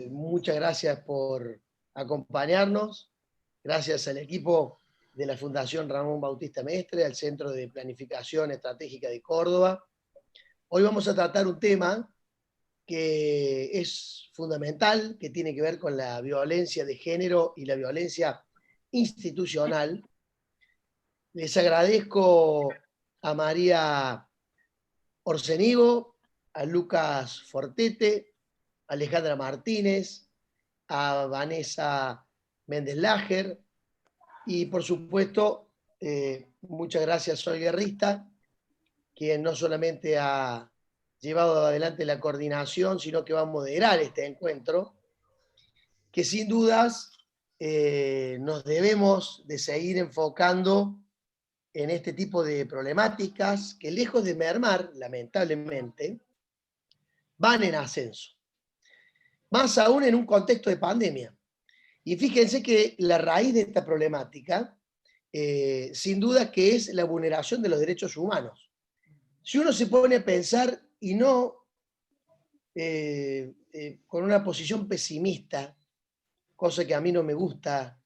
Muchas gracias por acompañarnos. Gracias al equipo de la Fundación Ramón Bautista Mestre, al Centro de Planificación Estratégica de Córdoba. Hoy vamos a tratar un tema que es fundamental, que tiene que ver con la violencia de género y la violencia institucional. Les agradezco a María Orsenigo, a Lucas Fortete, a Alejandra Martínez, a Vanessa Méndez Lager y por supuesto muchas gracias a Sol Guerrista, quien no solamente ha llevado adelante la coordinación, sino que va a moderar este encuentro, que sin dudas nos debemos de seguir enfocando en este tipo de problemáticas que, lejos de mermar, lamentablemente, van en ascenso. Más aún en un contexto de pandemia. Y fíjense que la raíz de esta problemática, sin duda que es la vulneración de los derechos humanos. Si uno se pone a pensar y no con una posición pesimista, cosa que a mí no me gusta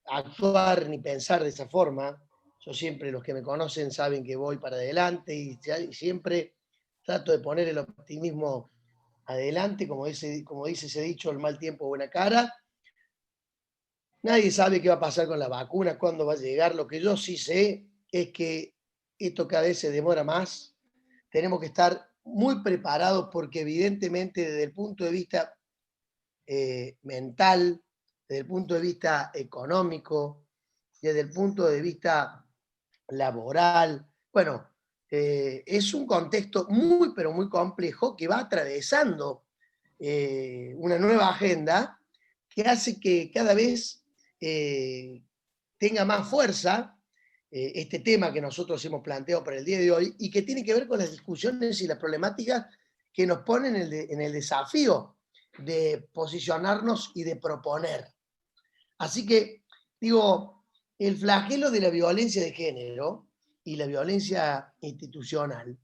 actuar ni pensar de esa forma, yo siempre, los que me conocen saben que voy para adelante y siempre trato de poner el optimismo adelante, como dice ese dicho, el mal tiempo, buena cara. Nadie sabe qué va a pasar con la vacuna, cuándo va a llegar. Lo que yo sí sé es que esto cada vez se demora más. Tenemos que estar muy preparados porque evidentemente desde el punto de vista mental, desde el punto de vista económico, desde el punto de vista laboral, bueno, es un contexto muy, pero muy complejo que va atravesando una nueva agenda que hace que cada vez tenga más fuerza este tema que nosotros hemos planteado para el día de hoy y que tiene que ver con las discusiones y las problemáticas que nos ponen en el desafío de posicionarnos y de proponer. Así que, digo, el flagelo de la violencia de género y la violencia institucional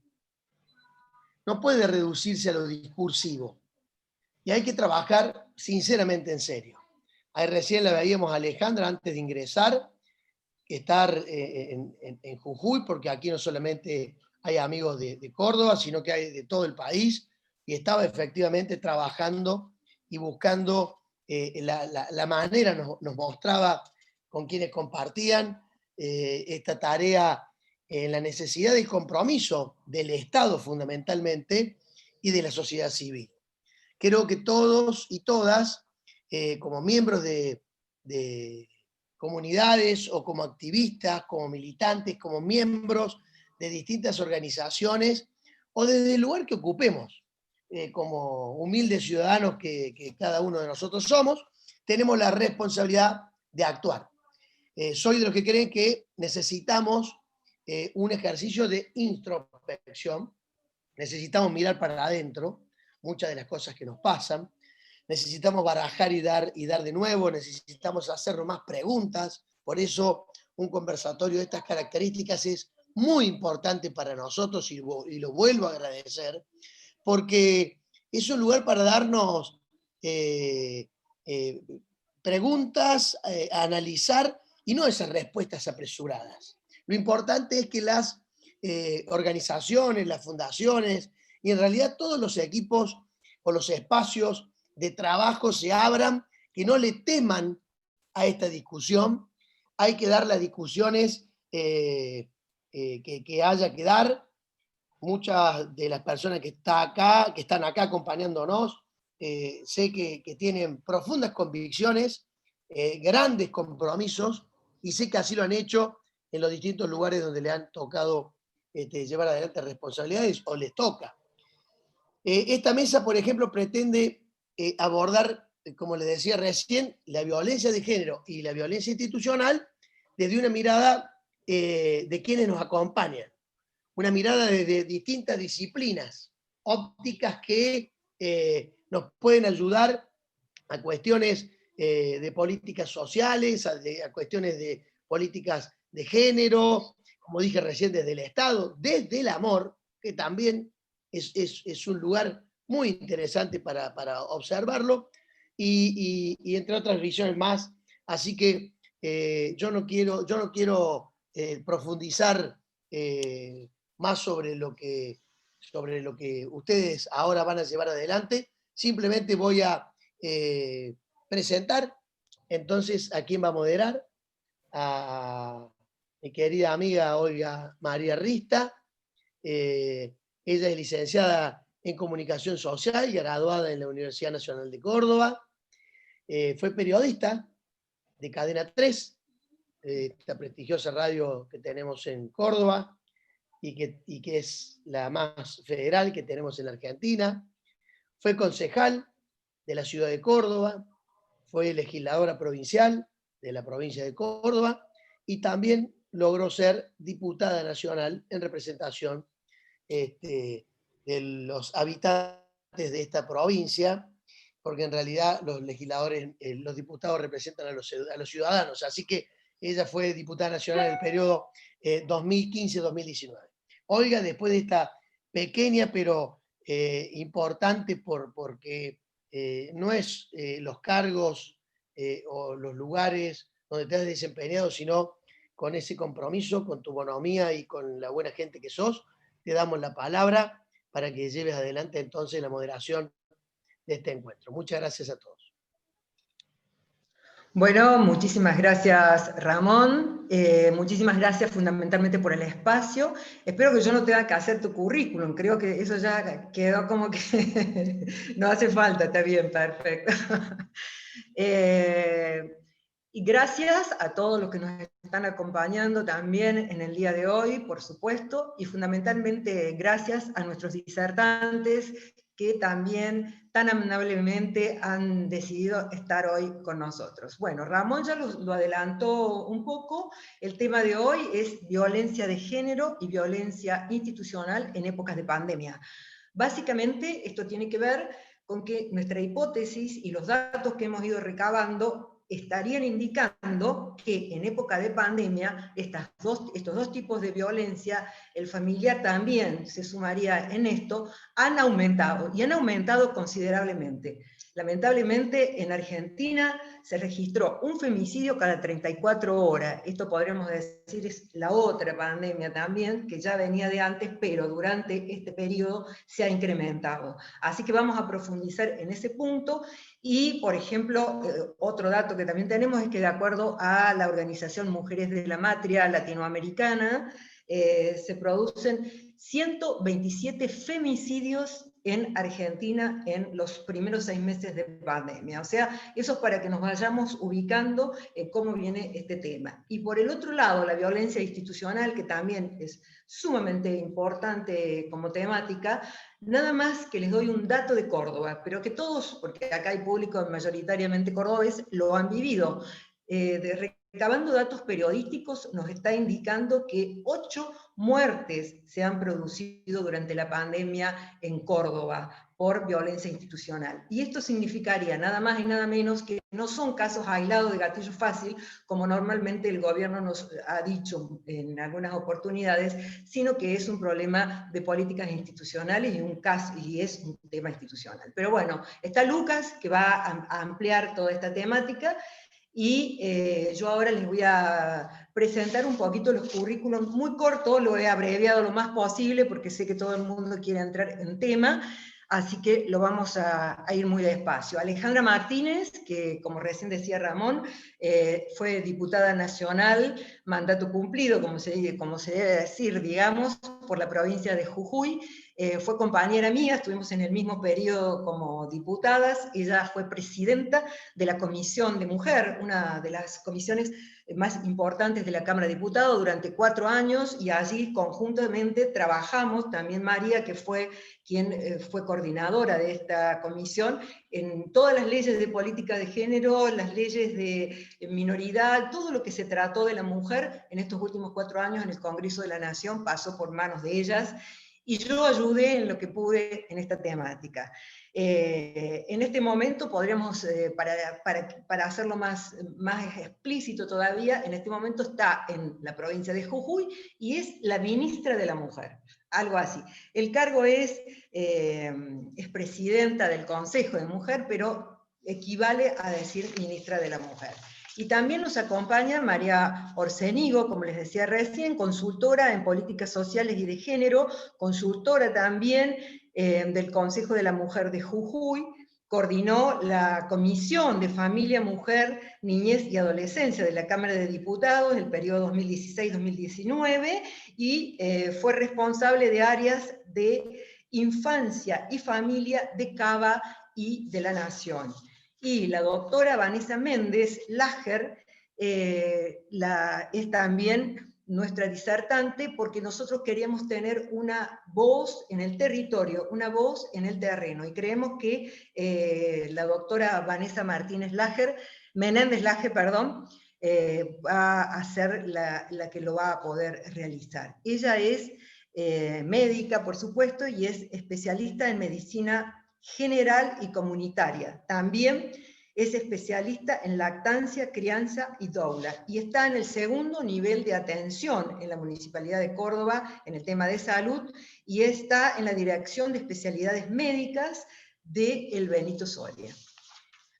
no puede reducirse a lo discursivo y hay que trabajar sinceramente en serio. Ahí recién la veíamos a Alejandra antes de ingresar, estar en Jujuy, porque aquí no solamente hay amigos de Córdoba, sino que hay de todo el país, y estaba efectivamente trabajando y buscando la manera, nos mostraba con quienes compartían esta tarea en la necesidad de compromiso del Estado fundamentalmente y de la sociedad civil. Creo que todos y todas, como miembros de comunidades o como activistas, como militantes, como miembros de distintas organizaciones o desde el lugar que ocupemos, como humildes ciudadanos que cada uno de nosotros somos, tenemos la responsabilidad de actuar. Soy de los que creen que necesitamos un ejercicio de introspección, necesitamos mirar para adentro muchas de las cosas que nos pasan, necesitamos barajar y dar de nuevo, necesitamos hacernos más preguntas, por eso un conversatorio de estas características es muy importante para nosotros y lo vuelvo a agradecer, porque es un lugar para darnos preguntas, analizar y no esas respuestas apresuradas. Lo importante es que las organizaciones, las fundaciones y en realidad todos los equipos o los espacios de trabajo se abran, que no le teman a esta discusión. Hay que dar las discusiones que haya que dar. Muchas de las personas que están acá acompañándonos, sé que tienen profundas convicciones, grandes compromisos, y sé que así lo han hecho en los distintos lugares donde le han tocado llevar adelante responsabilidades o les toca. Esta mesa, por ejemplo, pretende abordar, como les decía recién, la violencia de género y la violencia institucional desde una mirada de quienes nos acompañan, una mirada desde distintas disciplinas ópticas que nos pueden ayudar a cuestiones de políticas sociales, a cuestiones de políticas de género, como dije recién, desde el Estado, desde el amor, que también es un lugar muy interesante para observarlo, y entre otras visiones más. Así que yo no quiero profundizar más sobre lo que ustedes ahora van a llevar adelante. Simplemente voy a presentar entonces a quién va a moderar, a mi querida amiga Olga María Rista. Ella es licenciada en Comunicación Social y graduada en la Universidad Nacional de Córdoba. Fue periodista de Cadena 3, esta prestigiosa radio que tenemos en Córdoba y que es la más federal que tenemos en la Argentina. Fue concejal de la ciudad de Córdoba, fue legisladora provincial de la provincia de Córdoba y también logró ser diputada nacional en representación de los habitantes de esta provincia, porque en realidad los legisladores, los diputados representan a los ciudadanos. Así que ella fue diputada nacional en el periodo 2015-2019. Olga, después de esta pequeña pero importante porque no es los cargos o los lugares donde te has desempeñado, sino con ese compromiso, con tu bonomía y con la buena gente que sos, te damos la palabra para que lleves adelante entonces la moderación de este encuentro. Muchas gracias a todos. Bueno, muchísimas gracias, Ramón. Muchísimas gracias fundamentalmente por el espacio. Espero que yo no tenga que hacer tu currículum. Creo que eso ya quedó como que no hace falta. Está bien, perfecto. Y gracias a todos los que nos están acompañando también en el día de hoy, por supuesto, y fundamentalmente gracias a nuestros disertantes que también tan amablemente han decidido estar hoy con nosotros. Bueno, Ramón ya lo adelantó un poco. El tema de hoy es violencia de género y violencia institucional en épocas de pandemia. Básicamente, esto tiene que ver con que nuestra hipótesis y los datos que hemos ido recabando estarían indicando que en época de pandemia estos dos tipos de violencia, el familiar también se sumaría en esto, han aumentado, y han aumentado considerablemente. Lamentablemente en Argentina se registró un femicidio cada 34 horas. Esto podríamos decir es la otra pandemia también, que ya venía de antes, pero durante este periodo se ha incrementado. Así que vamos a profundizar en ese punto. Y, por ejemplo, otro dato que también tenemos es que de acuerdo a la Organización Mujeres de la Matria Latinoamericana, se producen 127 femicidios en Argentina en los primeros 6 meses de pandemia. O sea, eso es para que nos vayamos ubicando en cómo viene este tema. Y por el otro lado, la violencia institucional, que también es sumamente importante como temática. Nada más que les doy un dato de Córdoba, pero que todos, porque acá hay público mayoritariamente cordobés, lo han vivido. Recabando datos periodísticos nos está indicando que 8 muertes se han producido durante la pandemia en Córdoba por violencia institucional. Y esto significaría nada más y nada menos que no son casos aislados de gatillo fácil, como normalmente el gobierno nos ha dicho en algunas oportunidades, sino que es un problema de políticas institucionales y es un tema institucional. Pero bueno, está Lucas, que va a ampliar toda esta temática, y yo ahora les voy a presentar un poquito los currículums, muy corto, lo he abreviado lo más posible porque sé que todo el mundo quiere entrar en tema, así que lo vamos a ir muy despacio. Alejandra Martínez, que como recién decía Ramón, fue diputada nacional, mandato cumplido, como se debe decir, digamos, por la provincia de Jujuy. Fue compañera mía, estuvimos en el mismo periodo como diputadas. Ella fue presidenta de la Comisión de Mujer, una de las comisiones más importantes de la Cámara de Diputados durante 4 años, y allí conjuntamente trabajamos, también María, que fue quien fue coordinadora de esta comisión, en todas las leyes de política de género, las leyes de minoridad, todo lo que se trató de la mujer en estos últimos 4 años en el Congreso de la Nación pasó por manos de ellas, y yo ayudé en lo que pude en esta temática. En este momento podríamos, para hacerlo más explícito todavía, en este momento está en la provincia de Jujuy y es la ministra de la Mujer. algo así. El cargo es presidenta del Consejo de Mujer, pero equivale a decir ministra de la Mujer. Y también nos acompaña María Orsenigo, como les decía recién, consultora en políticas sociales y de género, consultora también del Consejo de la Mujer de Jujuy, coordinó la Comisión de Familia, Mujer, Niñez y Adolescencia de la Cámara de Diputados del periodo 2016-2019 y fue responsable de áreas de infancia y familia de Cava y de la Nación. Y la doctora Vanessa Méndez Lager es también nuestra disertante, porque nosotros queríamos tener una voz en el territorio, una voz en el terreno, y creemos que la doctora Vanessa Menéndez Lager, va a ser la que lo va a poder realizar. Ella es médica, por supuesto, y es especialista en medicina general y comunitaria. También es especialista en lactancia, crianza y doula, y está en el segundo nivel de atención en la Municipalidad de Córdoba en el tema de salud, y está en la Dirección de Especialidades Médicas de el Benito Soria.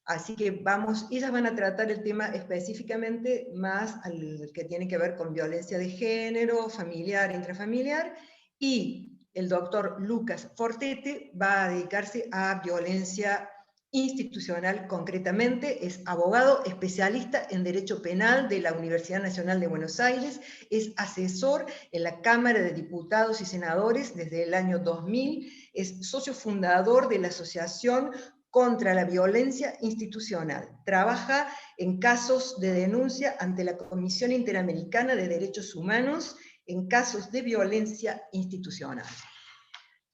Así que ellas van a tratar el tema específicamente más al que tiene que ver con violencia de género, familiar, intrafamiliar, y el doctor Lucas Fortete va a dedicarse a violencia institucional concretamente, es abogado especialista en Derecho Penal de la Universidad Nacional de Buenos Aires, es asesor en la Cámara de Diputados y Senadores desde el año 2000, es socio fundador de la Asociación contra la Violencia Institucional. Trabaja en casos de denuncia ante la Comisión Interamericana de Derechos Humanos en casos de violencia institucional.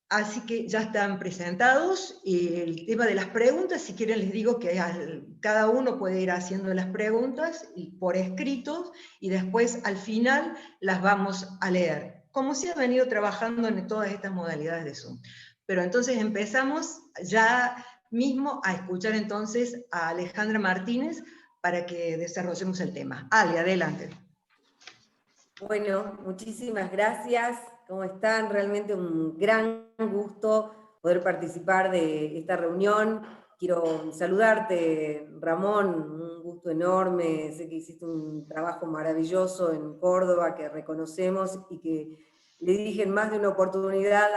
Así que ya están presentados. El tema de las preguntas, si quieren les digo que cada uno puede ir haciendo las preguntas por escrito, y después al final las vamos a leer, como se ha venido trabajando en todas estas modalidades de Zoom. Pero entonces empezamos ya mismo a escuchar entonces a Alejandra Martínez para que desarrollemos el tema. Ale, adelante. Bueno, muchísimas gracias. ¿Cómo están? Realmente un gran gusto poder participar de esta reunión. Quiero saludarte, Ramón, un gusto enorme. Sé que hiciste un trabajo maravilloso en Córdoba, que reconocemos, y que le dije en más de una oportunidad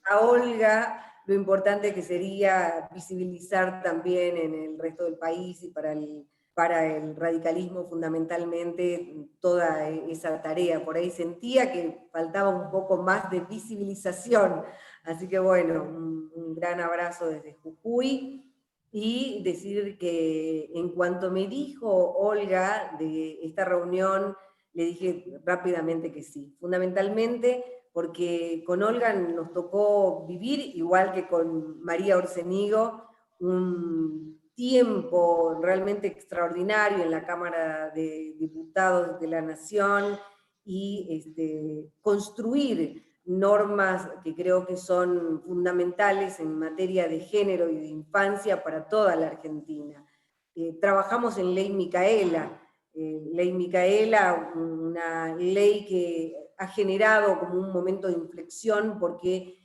a Olga lo importante que sería visibilizar también en el resto del país y para el radicalismo fundamentalmente toda esa tarea. Por ahí sentía que faltaba un poco más de visibilización. Así que bueno, un gran abrazo desde Jujuy, y decir que en cuanto me dijo Olga de esta reunión, le dije rápidamente que sí. Fundamentalmente porque con Olga nos tocó vivir, igual que con María Orsenigo, un tiempo realmente extraordinario en la Cámara de Diputados de la Nación, y construir normas que creo que son fundamentales en materia de género y de infancia para toda la Argentina. Trabajamos en Ley Micaela, una ley que ha generado como un momento de inflexión, porque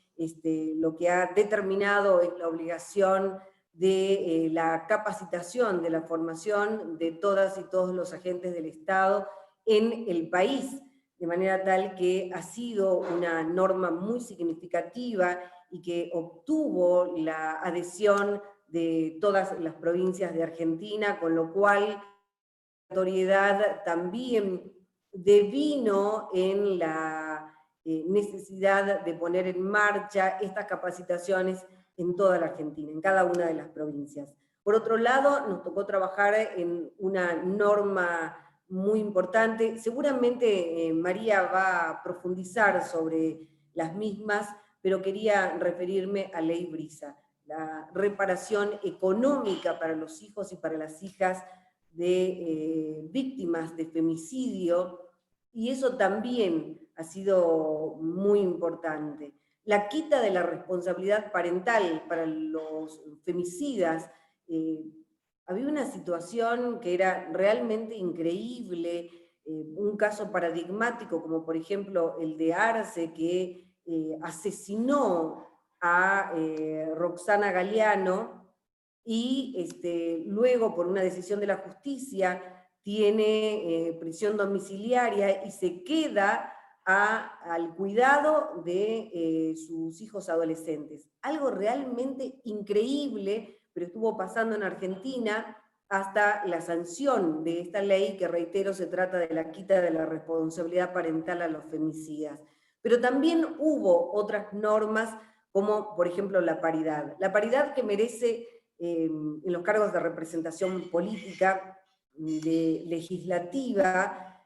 lo que ha determinado es la obligación de la capacitación, de la formación de todas y todos los agentes del Estado en el país, de manera tal que ha sido una norma muy significativa y que obtuvo la adhesión de todas las provincias de Argentina, con lo cual la autoridad también devino en la necesidad de poner en marcha estas capacitaciones en toda la Argentina, en cada una de las provincias. Por otro lado, nos tocó trabajar en una norma muy importante. Seguramente María va a profundizar sobre las mismas, pero quería referirme a Ley Brisa, la reparación económica para los hijos y para las hijas de víctimas de femicidio, y eso también ha sido muy importante. La quita de la responsabilidad parental para los femicidas. Había una situación que era realmente increíble, un caso paradigmático como por ejemplo el de Arce, que asesinó a Roxana Galeano y luego por una decisión de la justicia tiene prisión domiciliaria y se queda al cuidado de sus hijos adolescentes. Algo realmente increíble, pero estuvo pasando en Argentina hasta la sanción de esta ley, que reitero, se trata de la quita de la responsabilidad parental a los femicidas. Pero también hubo otras normas, como por ejemplo la paridad. La paridad que merece en los cargos de representación política, legislativa,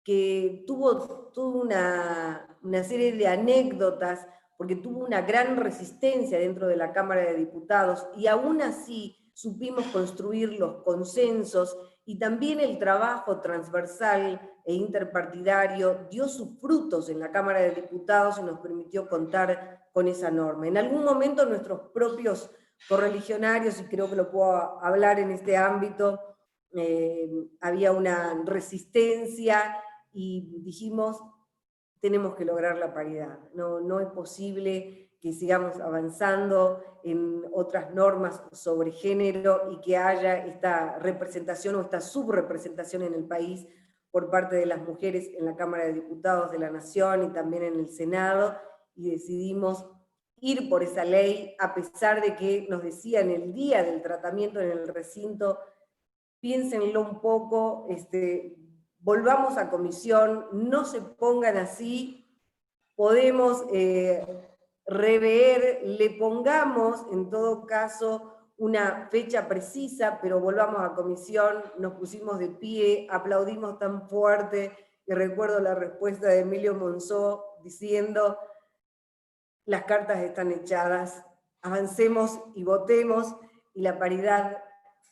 que tuvo una serie de anécdotas, porque tuvo una gran resistencia dentro de la Cámara de Diputados, y aún así supimos construir los consensos, y también el trabajo transversal e interpartidario dio sus frutos en la Cámara de Diputados y nos permitió contar con esa norma. En algún momento nuestros propios correligionarios, y creo que lo puedo hablar en este ámbito, había una resistencia y dijimos, tenemos que lograr la paridad. No es posible que sigamos avanzando en otras normas sobre género y que haya esta representación o esta subrepresentación en el país por parte de las mujeres en la Cámara de Diputados de la Nación y también en el Senado, y decidimos ir por esa ley, a pesar de que nos decían el día del tratamiento en el recinto, piénsenlo un poco, volvamos a comisión, no se pongan así, podemos rever, le pongamos en todo caso una fecha precisa, pero volvamos a comisión, nos pusimos de pie, aplaudimos tan fuerte, y recuerdo la respuesta de Emilio Monzó diciendo, las cartas están echadas, avancemos y votemos, y la paridad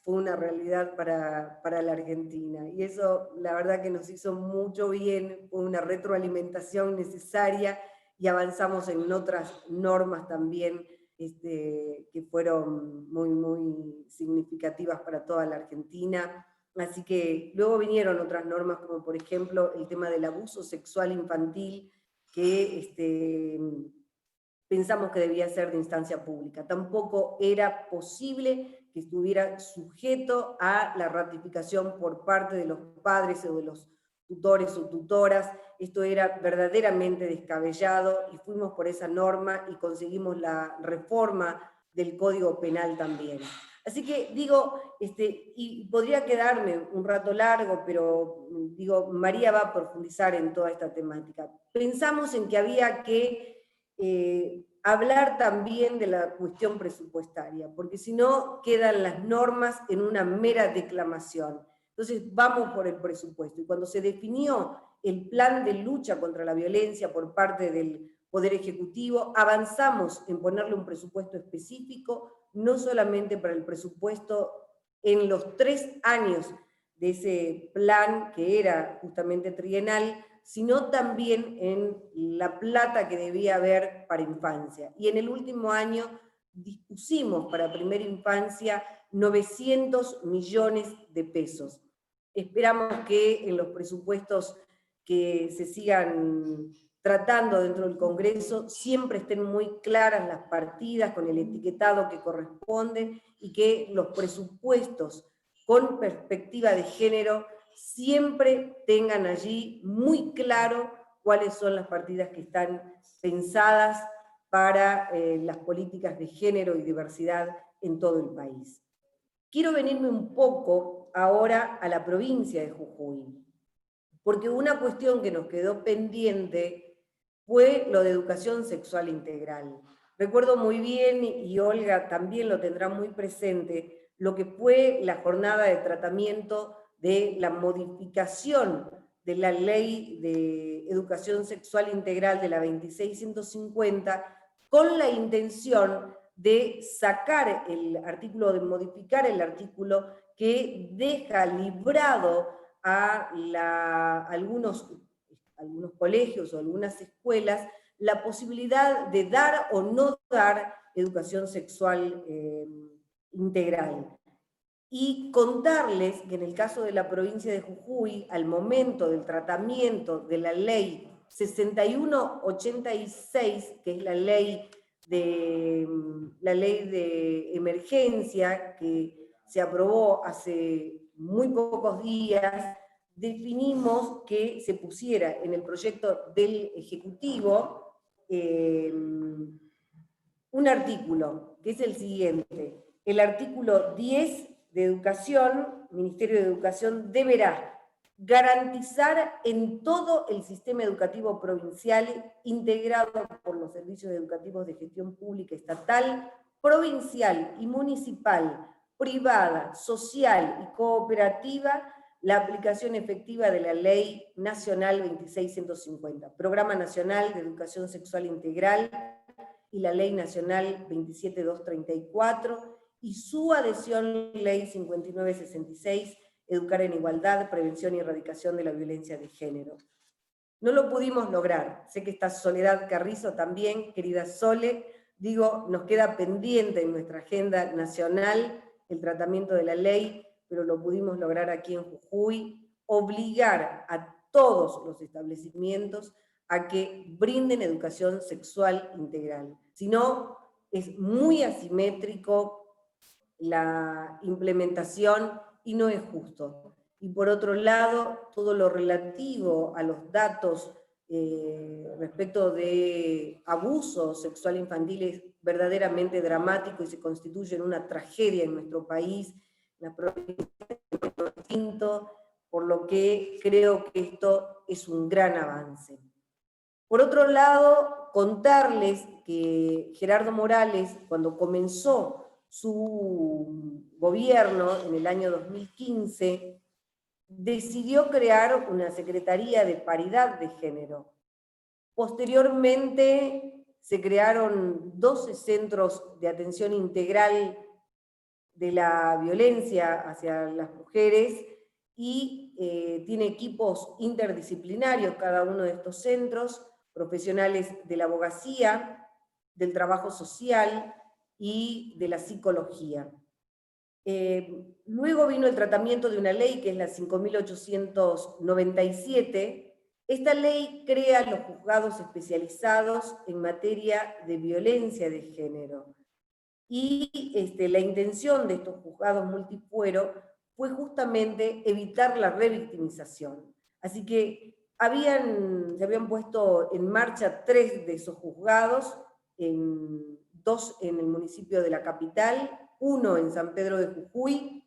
fue una realidad para la Argentina. Y eso la verdad que nos hizo mucho bien, fue una retroalimentación necesaria, y avanzamos en otras normas también que fueron muy, muy significativas para toda la Argentina. Así que luego vinieron otras normas, como por ejemplo el tema del abuso sexual infantil, que pensamos que debía ser de instancia pública. Tampoco era posible que estuviera sujeto a la ratificación por parte de los padres o de los tutores o tutoras. Esto era verdaderamente descabellado, y fuimos por esa norma y conseguimos la reforma del Código Penal también. Así que digo, y podría quedarme un rato largo, pero digo, María va a profundizar en toda esta temática. Pensamos en que había que hablar también de la cuestión presupuestaria, porque si no quedan las normas en una mera declamación. Entonces vamos por el presupuesto, y cuando se definió el plan de lucha contra la violencia por parte del Poder Ejecutivo, avanzamos en ponerle un presupuesto específico, no solamente para el presupuesto en los 3 años de ese plan, que era justamente trienal, sino también en la plata que debía haber para infancia. Y en el último año dispusimos para primera infancia 900 millones de pesos. Esperamos que en los presupuestos que se sigan tratando dentro del Congreso siempre estén muy claras las partidas con el etiquetado que corresponde, y que los presupuestos con perspectiva de género siempre tengan allí muy claro cuáles son las partidas que están pensadas para las políticas de género y diversidad en todo el país. Quiero venirme un poco ahora a la provincia de Jujuy, porque una cuestión que nos quedó pendiente fue lo de educación sexual integral. Recuerdo muy bien, y Olga también lo tendrá muy presente, lo que fue la jornada de tratamiento de la modificación de la Ley de Educación Sexual Integral de la 2650, con la intención de sacar el artículo, de modificar el artículo que deja librado a algunos colegios o algunas escuelas la posibilidad de dar o no dar educación sexual integral. y contarles que en el caso de la provincia de Jujuy, al momento del tratamiento de la ley 6186, que es la ley de emergencia que se aprobó hace muy pocos días, definimos que se pusiera en el proyecto del Ejecutivo un artículo, que es el siguiente. El artículo 10 de Educación, Ministerio de Educación deberá garantizar en todo el sistema educativo provincial, integrado por los servicios educativos de gestión pública estatal, provincial y municipal, privada, social y cooperativa, la aplicación efectiva de la Ley Nacional 26150, Programa Nacional de Educación Sexual Integral, y la Ley Nacional 27234, y su adhesión Ley 5966, Educar en Igualdad, Prevención y Erradicación de la Violencia de Género. No lo pudimos lograr. Sé que está Soledad Carrizo también, querida Sole. Digo, nos queda pendiente en nuestra agenda nacional el tratamiento de la ley, pero lo pudimos lograr aquí en Jujuy, obligar a todos los establecimientos a que brinden educación sexual integral. Si no, es muy asimétrico la implementación y no es justo. Y por otro lado, todo lo relativo a los datos respecto de abuso sexual infantil es verdaderamente dramático y se constituye en una tragedia en nuestro país, en la provincia de Tinto, por lo que creo que esto es un gran avance. Por otro lado, contarles que Gerardo Morales, cuando comenzó su gobierno en el año 2015, decidió crear una Secretaría de Paridad de Género. Posteriormente se crearon 12 centros de atención integral de la violencia hacia las mujeres y tiene equipos interdisciplinarios cada uno de estos centros, profesionales de la abogacía, del trabajo social y de la psicología. Luego vino el tratamiento de una ley que es la 5.897. Esta ley crea los juzgados especializados en materia de violencia de género. Y la intención de estos juzgados multifuero fue justamente evitar la revictimización. Así que se habían puesto en marcha 3 de esos juzgados, 2 en el municipio de la capital, 1 en San Pedro de Jujuy,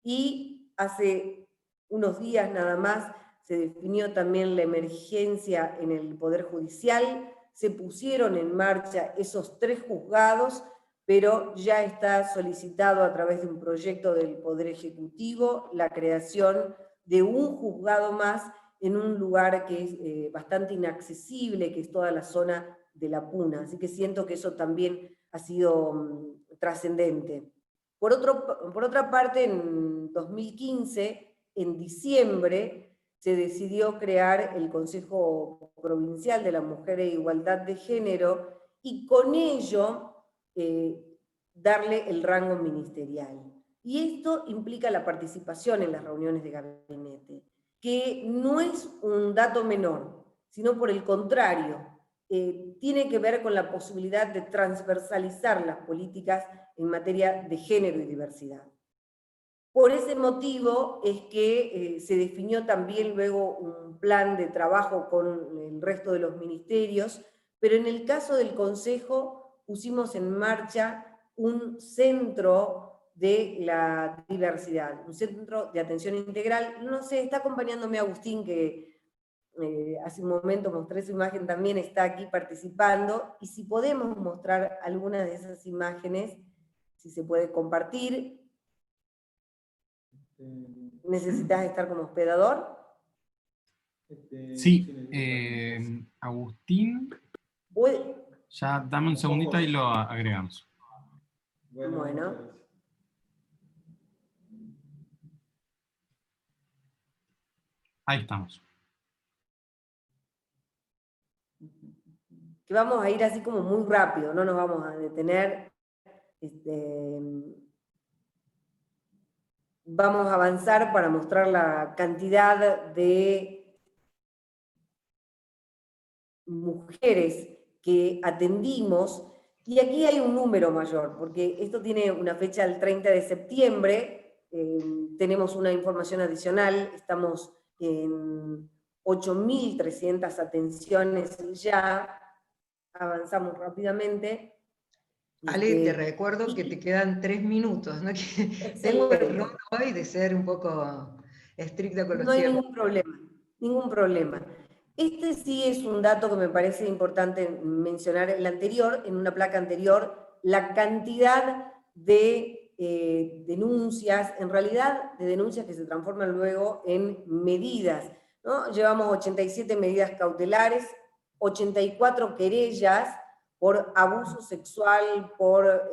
y hace unos días nada más se definió también la emergencia en el Poder Judicial, se pusieron en marcha esos 3 juzgados, pero ya está solicitado a través de un proyecto del Poder Ejecutivo la creación de un juzgado más en un lugar que es bastante inaccesible, que es toda la zona de la Puna. Así que siento que eso también ha sido trascendente. Por otra parte, en 2015, en diciembre, se decidió crear el Consejo Provincial de la Mujer e Igualdad de Género, y con ello darle el rango ministerial. Y esto implica la participación en las reuniones de gabinete, que no es un dato menor, sino por el contrario, tiene que ver con la posibilidad de transversalizar las políticas en materia de género y diversidad. Por ese motivo es que se definió también luego un plan de trabajo con el resto de los ministerios, pero en el caso del Consejo pusimos en marcha un centro de la diversidad, un centro de atención integral. No sé, está acompañándome Agustín, que hace un momento mostré su imagen, también está aquí participando, y si podemos mostrar alguna de esas imágenes, si se puede compartir. ¿Necesitas estar como hospedador? Sí, Agustín, ya dame un segundito y lo agregamos. Bueno. Ahí estamos. Que vamos a ir así como muy rápido, no nos vamos a detener. vamos a avanzar para mostrar la cantidad de mujeres que atendimos, y aquí hay un número mayor, porque esto tiene una fecha del 30 de septiembre, tenemos una información adicional, estamos en 8.300 atenciones ya, avanzamos rápidamente. Ale, te recuerdo que te quedan 3 minutos, ¿no? Que tengo el error hoy de ser un poco estricta con los tiempos. No hay tiempos. ningún problema, ningún problema. Este sí es un dato que me parece importante mencionar. El anterior, en una placa anterior, la cantidad de denuncias, en realidad de denuncias que se transforman luego en medidas, ¿no? Llevamos 87 medidas cautelares, 84 querellas por abuso sexual, por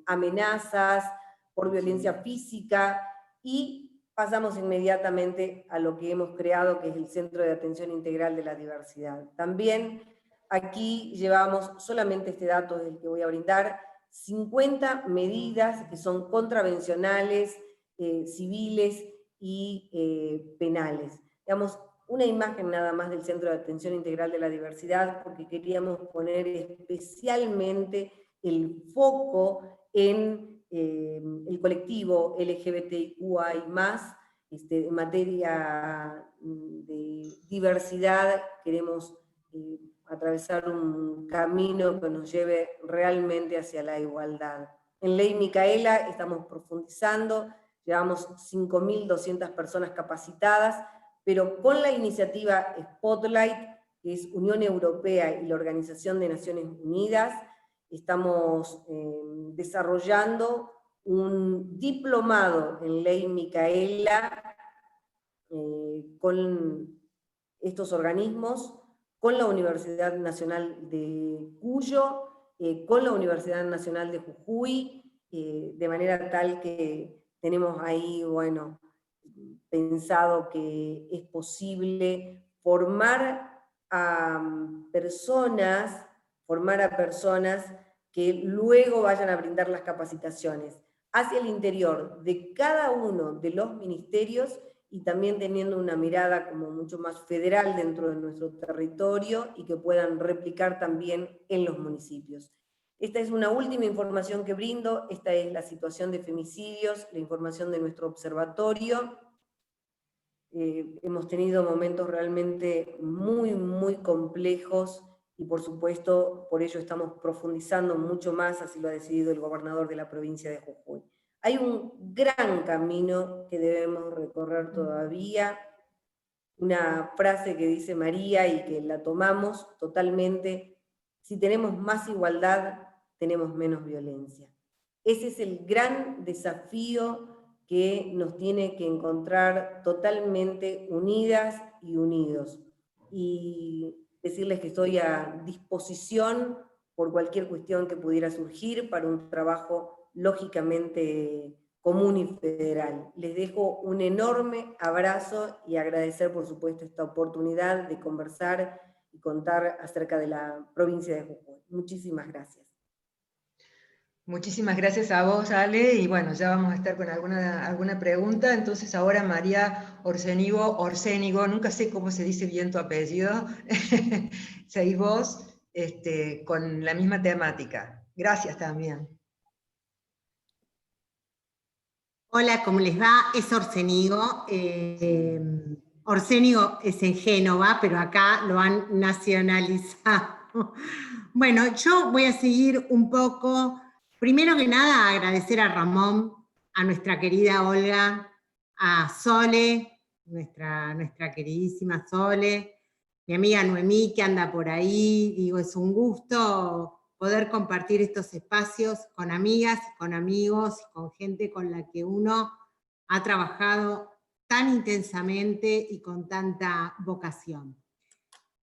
amenazas, por violencia física, y pasamos inmediatamente a lo que hemos creado, que es el Centro de Atención Integral de la Diversidad. También aquí llevamos, solamente este dato es el que voy a brindar, 50 medidas que son contravencionales, civiles y penales. Digamos, una imagen nada más del Centro de Atención Integral de la Diversidad, porque queríamos poner especialmente el foco en el colectivo LGBTQI+, en materia de diversidad. Queremos atravesar un camino que nos lleve realmente hacia la igualdad. En Ley Micaela estamos profundizando, llevamos 5.200 personas capacitadas, pero con la iniciativa Spotlight, que es Unión Europea y la Organización de Naciones Unidas, estamos desarrollando un diplomado en Ley Micaela con estos organismos, con la Universidad Nacional de Cuyo, con la Universidad Nacional de Jujuy, de manera tal que tenemos ahí, bueno, pensado que es posible formar a personas que luego vayan a brindar las capacitaciones hacia el interior de cada uno de los ministerios, y también teniendo una mirada como mucho más federal dentro de nuestro territorio, y que puedan replicar también en los municipios. Esta es una última información que brindo, esta es la situación de femicidios, la información de nuestro observatorio. Hemos tenido momentos realmente muy, muy complejos, y por supuesto, por ello estamos profundizando mucho más, así lo ha decidido el gobernador de la provincia de Jujuy. Hay un gran camino que debemos recorrer todavía. Una frase que dice María y que la tomamos totalmente: si tenemos más igualdad, tenemos menos violencia. Ese es el gran desafío que nos tiene que encontrar totalmente unidas y unidos. Y decirles que estoy a disposición por cualquier cuestión que pudiera surgir para un trabajo lógicamente común y federal. Les dejo un enorme abrazo y agradecer, por supuesto, esta oportunidad de conversar y contar acerca de la provincia de Jujuy. Muchísimas gracias. Muchísimas gracias a vos, Ale, y bueno, ya vamos a estar con alguna pregunta. Entonces ahora María Orcénigo, nunca sé cómo se dice bien tu apellido, seguís vos con la misma temática. Gracias también. Hola, ¿cómo les va? Es Orcénigo. Orcénigo es en Génova, pero acá lo han nacionalizado. Bueno, yo voy a seguir un poco. Primero que nada, agradecer a Ramón, a nuestra querida Olga, a Sole, nuestra queridísima Sole, mi amiga Noemí, que anda por ahí. Digo, es un gusto poder compartir estos espacios con amigas, con amigos, con gente con la que uno ha trabajado tan intensamente y con tanta vocación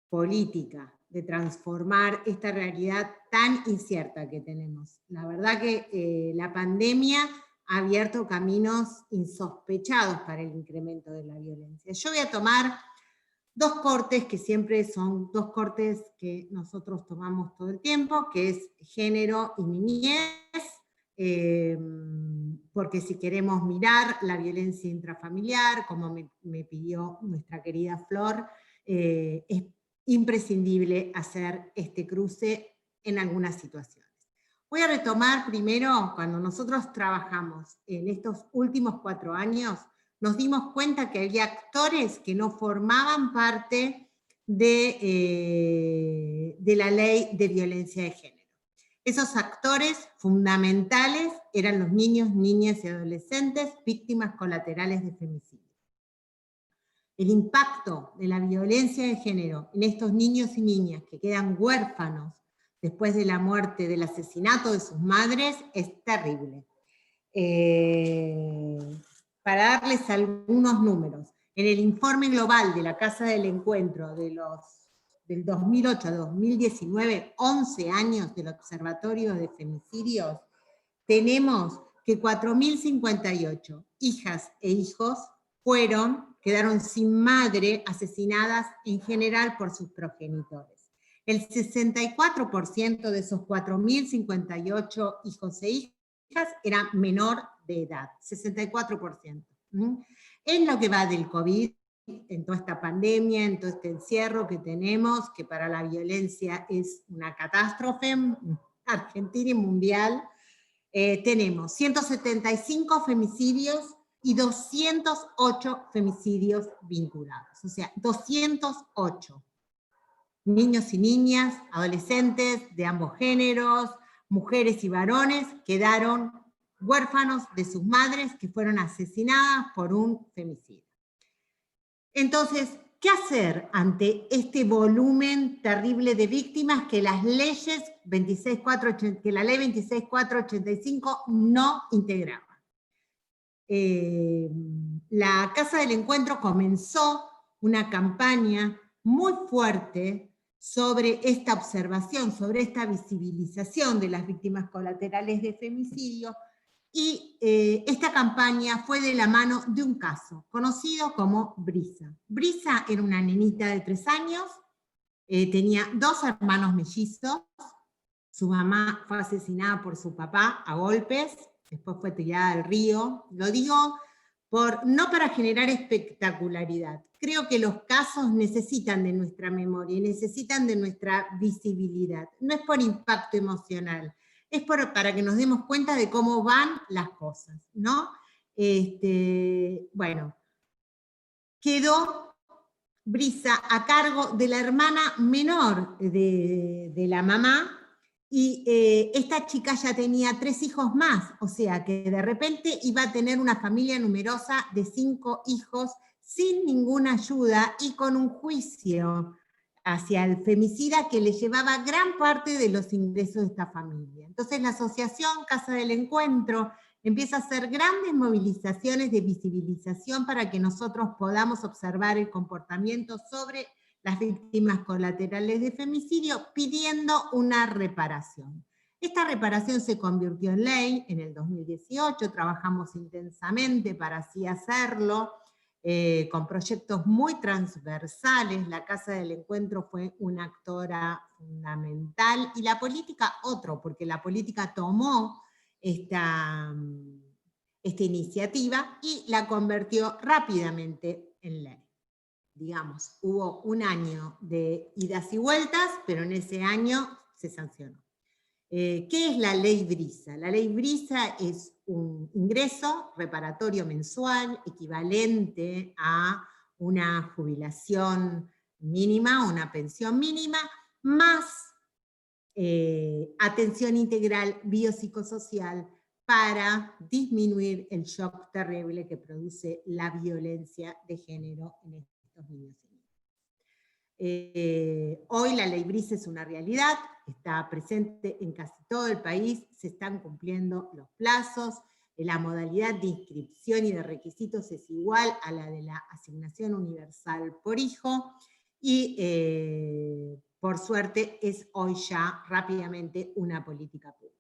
política de transformar esta realidad tan incierta que tenemos. La verdad que la pandemia ha abierto caminos insospechados para el incremento de la violencia. Yo voy a tomar dos cortes que siempre son dos cortes que nosotros tomamos todo el tiempo, que es género y niñez, porque si queremos mirar la violencia intrafamiliar, como me pidió nuestra querida Flor, es imprescindible hacer este cruce en algunas situaciones. Voy a retomar primero, cuando nosotros trabajamos en estos últimos 4 años, nos dimos cuenta que había actores que no formaban parte de la ley de violencia de género. Esos actores fundamentales eran los niños, niñas y adolescentes víctimas colaterales de femicidio. El impacto de la violencia de género en estos niños y niñas que quedan huérfanos después de la muerte, del asesinato de sus madres, es terrible. Para darles algunos números, en el informe global de la Casa del Encuentro del 2008 a 2019, 11 años del Observatorio de Femicidios, tenemos que 4.058 hijas e hijos quedaron sin madre, asesinadas en general por sus progenitores. El 64% de esos 4.058 hijos e hijas era menor de edad, 64%. En lo que va del COVID, en toda esta pandemia, en todo este encierro que tenemos, que para la violencia es una catástrofe argentina y mundial, tenemos 175 femicidios y 208 femicidios vinculados, o sea, 208. Niños y niñas, adolescentes de ambos géneros, mujeres y varones, quedaron huérfanos de sus madres que fueron asesinadas por un femicidio. Entonces, ¿qué hacer ante este volumen terrible de víctimas que la ley 26485 no integraba? La Casa del Encuentro comenzó una campaña muy fuerte sobre esta observación, sobre esta visibilización de las víctimas colaterales de femicidio, y esta campaña fue de la mano de un caso, conocido como Brisa. Brisa era una nenita de 3 años, tenía 2 hermanos mellizos, su mamá fue asesinada por su papá a golpes, después fue tirada al río. Lo digo no para generar espectacularidad. Creo que los casos necesitan de nuestra memoria y necesitan de nuestra visibilidad. No es por impacto emocional, es para que nos demos cuenta de cómo van las cosas, ¿no? Bueno, quedó Brisa a cargo de la hermana menor de la mamá, y esta chica ya tenía 3 hijos más, o sea que de repente iba a tener una familia numerosa de 5 hijos sin ninguna ayuda y con un juicio hacia el femicida que le llevaba gran parte de los ingresos de esta familia. Entonces la asociación Casa del Encuentro empieza a hacer grandes movilizaciones de visibilización para que nosotros podamos observar el comportamiento sobre las víctimas colaterales de femicidio, pidiendo una reparación. Esta reparación se convirtió en ley en el 2018, trabajamos intensamente para así hacerlo, con proyectos muy transversales. La Casa del Encuentro fue una actora fundamental, y la política otro, porque la política tomó esta iniciativa y la convirtió rápidamente en ley. Digamos, hubo un año de idas y vueltas, pero en ese año se sancionó. ¿Qué es la ley Brisa? La ley Brisa es un ingreso reparatorio mensual equivalente a una jubilación mínima, una pensión mínima, más atención integral biopsicosocial para disminuir el shock terrible que produce la violencia de género en estos niños y niñas. Hoy la ley Brisa es una realidad, está presente en casi todo el país, se están cumpliendo los plazos, la modalidad de inscripción y de requisitos es igual a la de la asignación universal por hijo, y por suerte es hoy ya rápidamente una política pública.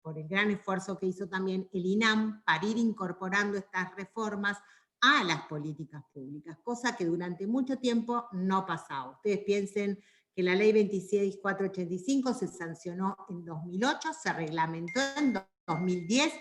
Por el gran esfuerzo que hizo también el INAM para ir incorporando estas reformas a las políticas públicas, cosa que durante mucho tiempo no pasaba. Ustedes piensen que la ley 26485 se sancionó en 2008, se reglamentó en 2010,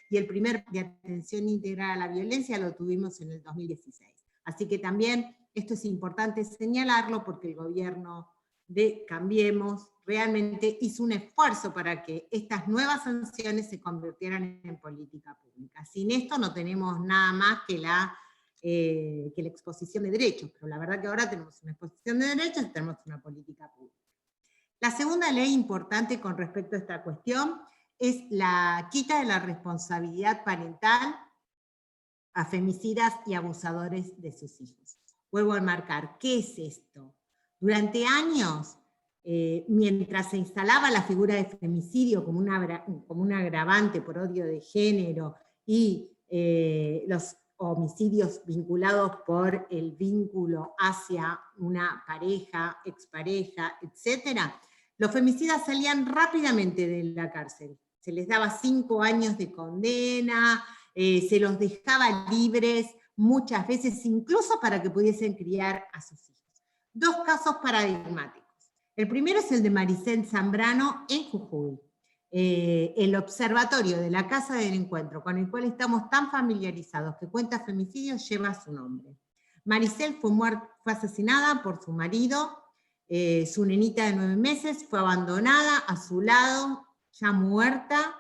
y el primer de atención integral a la violencia lo tuvimos en el 2016. Así que también esto es importante señalarlo porque el gobierno de Cambiemos realmente hizo un esfuerzo para que estas nuevas sanciones se convirtieran en política pública. Sin esto no tenemos nada más que la exposición de derechos, pero la verdad que ahora tenemos una exposición de derechos y tenemos una política pública. La segunda ley importante con respecto a esta cuestión es la quita de la responsabilidad parental a femicidas y abusadores de sus hijos. Vuelvo a marcar, ¿qué es esto? Durante años, mientras se instalaba la figura de femicidio como un agravante por odio de género y los homicidios vinculados por el vínculo hacia una pareja, expareja, etc., los femicidas salían rápidamente de la cárcel. Se les daba 5 años de condena, se los dejaba libres muchas veces, incluso para que pudiesen criar a sus hijos. 2 casos paradigmáticos. El primero es el de Maricel Zambrano en Jujuy. El observatorio de la Casa del Encuentro, con el cual estamos tan familiarizados, que cuenta femicidios, lleva su nombre. Maricel fue asesinada por su marido, su nenita de 9 meses, fue abandonada a su lado, ya muerta.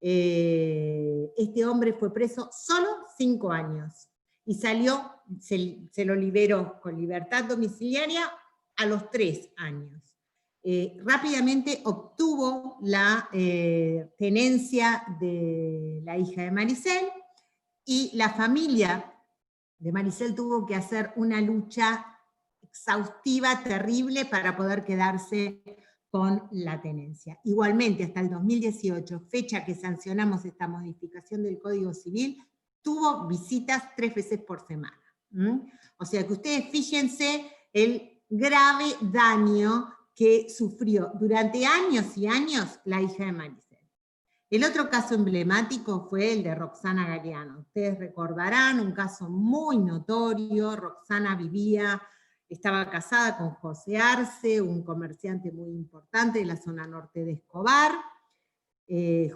Este hombre fue preso solo 5 años, y salió, se lo liberó con libertad domiciliaria a los 3 años. Rápidamente obtuvo la tenencia de la hija de Maricel, y la familia de Maricel tuvo que hacer una lucha exhaustiva, terrible, para poder quedarse con la tenencia. Igualmente, hasta el 2018, fecha que sancionamos esta modificación del Código Civil, tuvo visitas 3 veces por semana. O sea que ustedes fíjense el grave daño que sufrió durante años y años la hija de Maricel. El otro caso emblemático fue el de Roxana Galeano. Ustedes recordarán, un caso muy notorio. Roxana estaba casada con José Arce, un comerciante muy importante de la zona norte de Escobar.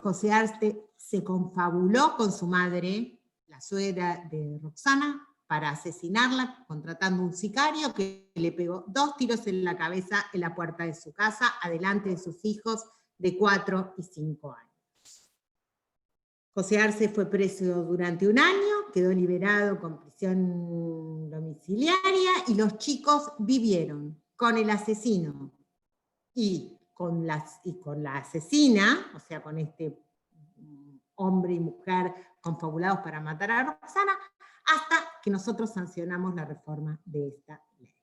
José Arce se confabuló con su madre, la suegra de Roxana, para asesinarla, contratando un sicario que le pegó 2 tiros en la cabeza en la puerta de su casa, adelante de sus hijos de 4 y 5 años. José Arce fue preso durante 1 año, quedó liberado con prisión domiciliaria, y los chicos vivieron con el asesino y con la asesina, o sea, con este hombre y mujer confabulados para matar a Roxana, hasta que nosotros sancionamos la reforma de esta ley.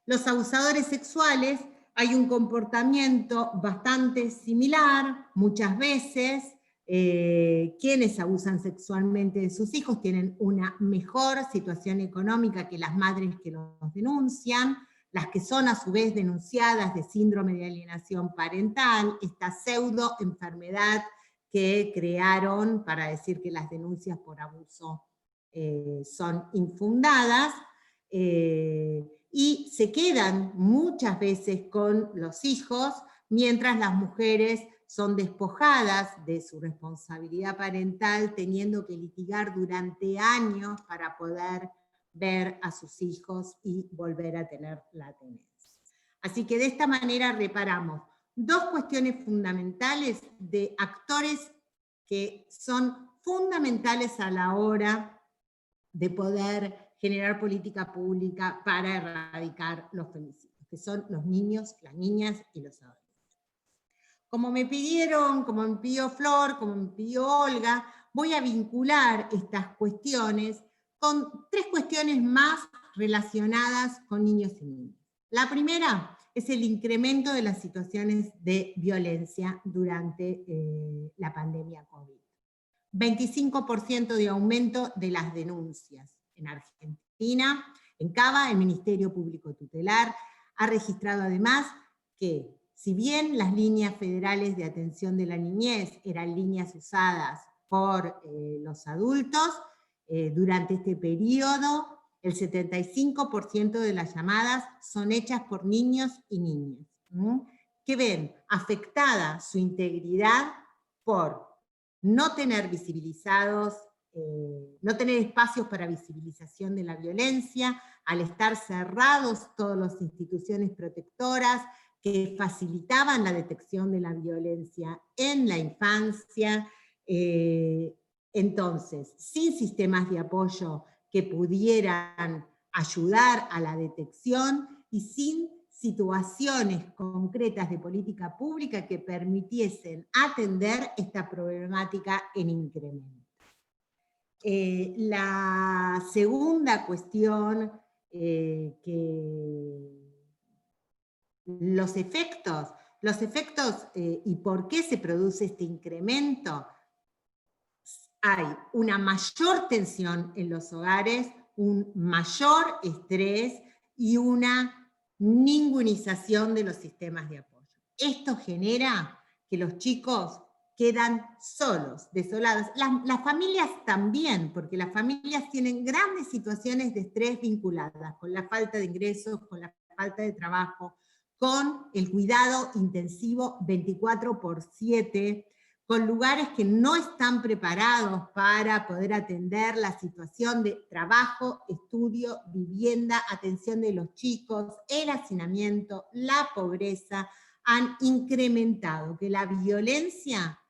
Los abusadores sexuales, hay un comportamiento bastante similar. Muchas veces quienes abusan sexualmente de sus hijos tienen una mejor situación económica que las madres que los denuncian, las que son a su vez denunciadas de síndrome de alienación parental, esta pseudo enfermedad que crearon para decir que las denuncias por abuso son infundadas, y se quedan muchas veces con los hijos, mientras las mujeres son despojadas de su responsabilidad parental, teniendo que litigar durante años para poder ver a sus hijos y volver a tener la tenencia. Así que de esta manera reparamos 2 cuestiones fundamentales de actores que son fundamentales a la hora de poder generar política pública para erradicar los femicidios, que son los niños, las niñas y los adolescentes. Como me pidió Flor, como me pidió Olga, voy a vincular estas cuestiones con 3 cuestiones más relacionadas con niños y niñas. La primera es el incremento de las situaciones de violencia durante la pandemia COVID. 25% de aumento de las denuncias en Argentina. En Cava, el Ministerio Público Tutelar ha registrado además que, si bien las líneas federales de atención de la niñez eran líneas usadas por los adultos, durante este periodo el 75% de las llamadas son hechas por niños y niñas, que ven afectada su integridad por no tener visibilizados, no tener espacios para visibilización de la violencia, al estar cerrados todas las instituciones protectoras que facilitaban la detección de la violencia en la infancia. Entonces, sin sistemas de apoyo que pudieran ayudar a la detección y sin situaciones concretas de política pública que permitiesen atender esta problemática en incremento. La segunda cuestión, los efectos y por qué se produce este incremento. Hay una mayor tensión en los hogares, un mayor estrés y una ninguneación de los sistemas de apoyo. Esto genera que los chicos quedan solos, desolados. Las familias también, porque las familias tienen grandes situaciones de estrés vinculadas con la falta de ingresos, con la falta de trabajo, con el cuidado intensivo 24/7, con lugares que no están preparados para poder atender la situación de trabajo, estudio, vivienda, atención de los chicos, el hacinamiento, la pobreza, han incrementado que la violencia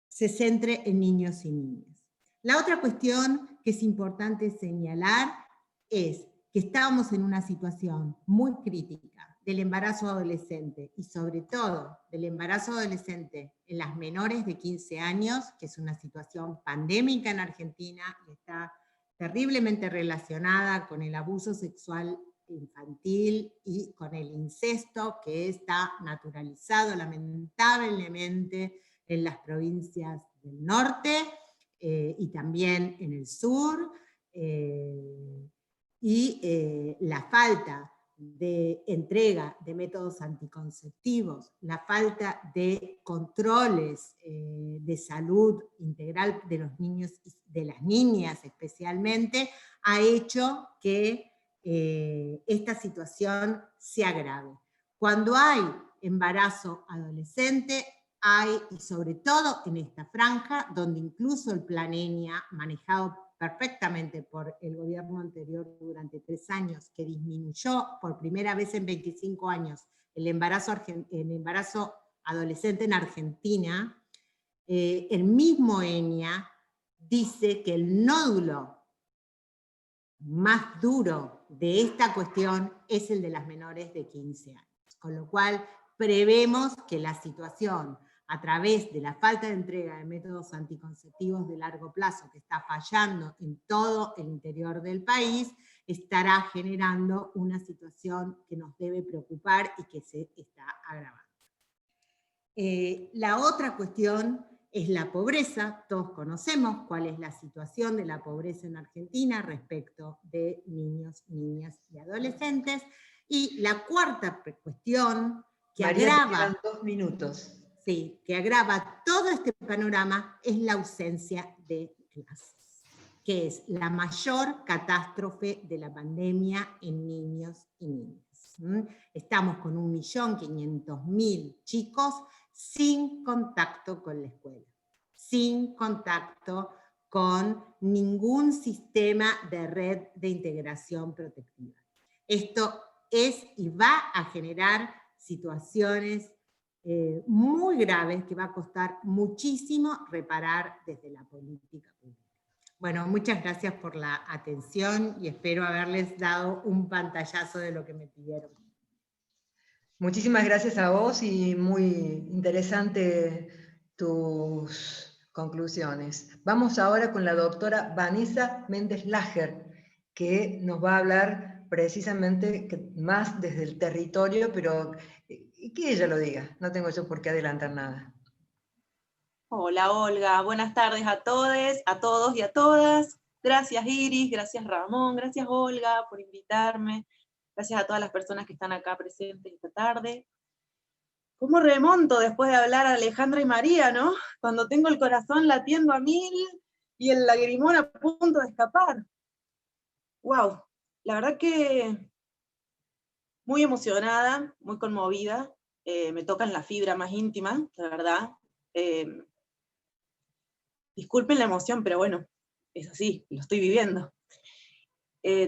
se centre en niños y niñas. La otra cuestión que es importante señalar es que estábamos en una situación muy crítica del embarazo adolescente, y sobre todo del embarazo adolescente en las menores de 15 años, que es una situación pandémica en Argentina y está terriblemente relacionada con el abuso sexual infantil y con el incesto, que está naturalizado lamentablemente en las provincias del norte y también en el sur, y la falta de entrega de métodos anticonceptivos, la falta de controles de salud integral de los niños y de las niñas especialmente, ha hecho que esta situación se agrave. Cuando hay embarazo adolescente, hay, y sobre todo en esta franja, donde incluso el Plan ENIA, manejado perfectamente por el gobierno anterior durante 3 años, que disminuyó por primera vez en 25 años el embarazo adolescente en Argentina, el mismo ENIA dice que el nódulo más duro de esta cuestión es el de las menores de 15 años, con lo cual prevemos que la situación, a través de la falta de entrega de métodos anticonceptivos de largo plazo, que está fallando en todo el interior del país, estará generando una situación que nos debe preocupar y que se está agravando. La otra cuestión es la pobreza. Todos conocemos cuál es la situación de la pobreza en Argentina respecto de niños, niñas y adolescentes. Y la cuarta cuestión que María, agrava... te quedan 2 minutos. Sí, que agrava todo este panorama es la ausencia de clases, que es la mayor catástrofe de la pandemia en niños y niñas. Estamos con 1.500.000 chicos sin contacto con la escuela, sin contacto con ningún sistema de red de integración protectiva. Esto es y va a generar situaciones muy graves que va a costar muchísimo reparar desde la política pública. Bueno, muchas gracias por la atención y espero haberles dado un pantallazo de lo que me pidieron. Muchísimas gracias a vos y muy interesante tus conclusiones. Vamos ahora con la doctora Vanessa Méndez Lager, que nos va a hablar precisamente más desde el territorio, pero que ella lo diga, no tengo yo por qué adelantar nada. Hola Olga, buenas tardes a todos y a todas. Gracias Iris, gracias Ramón, gracias Olga por invitarme. Gracias a todas las personas que están acá presentes esta tarde. ¿Cómo remonto después de hablar a Alejandra y María, no? Cuando tengo el corazón latiendo a 1000 y el lagrimón a punto de escapar. Wow, la verdad que muy emocionada, muy conmovida. Me tocan la fibra más íntima, la verdad. Disculpen la emoción, pero bueno, es así, lo estoy viviendo.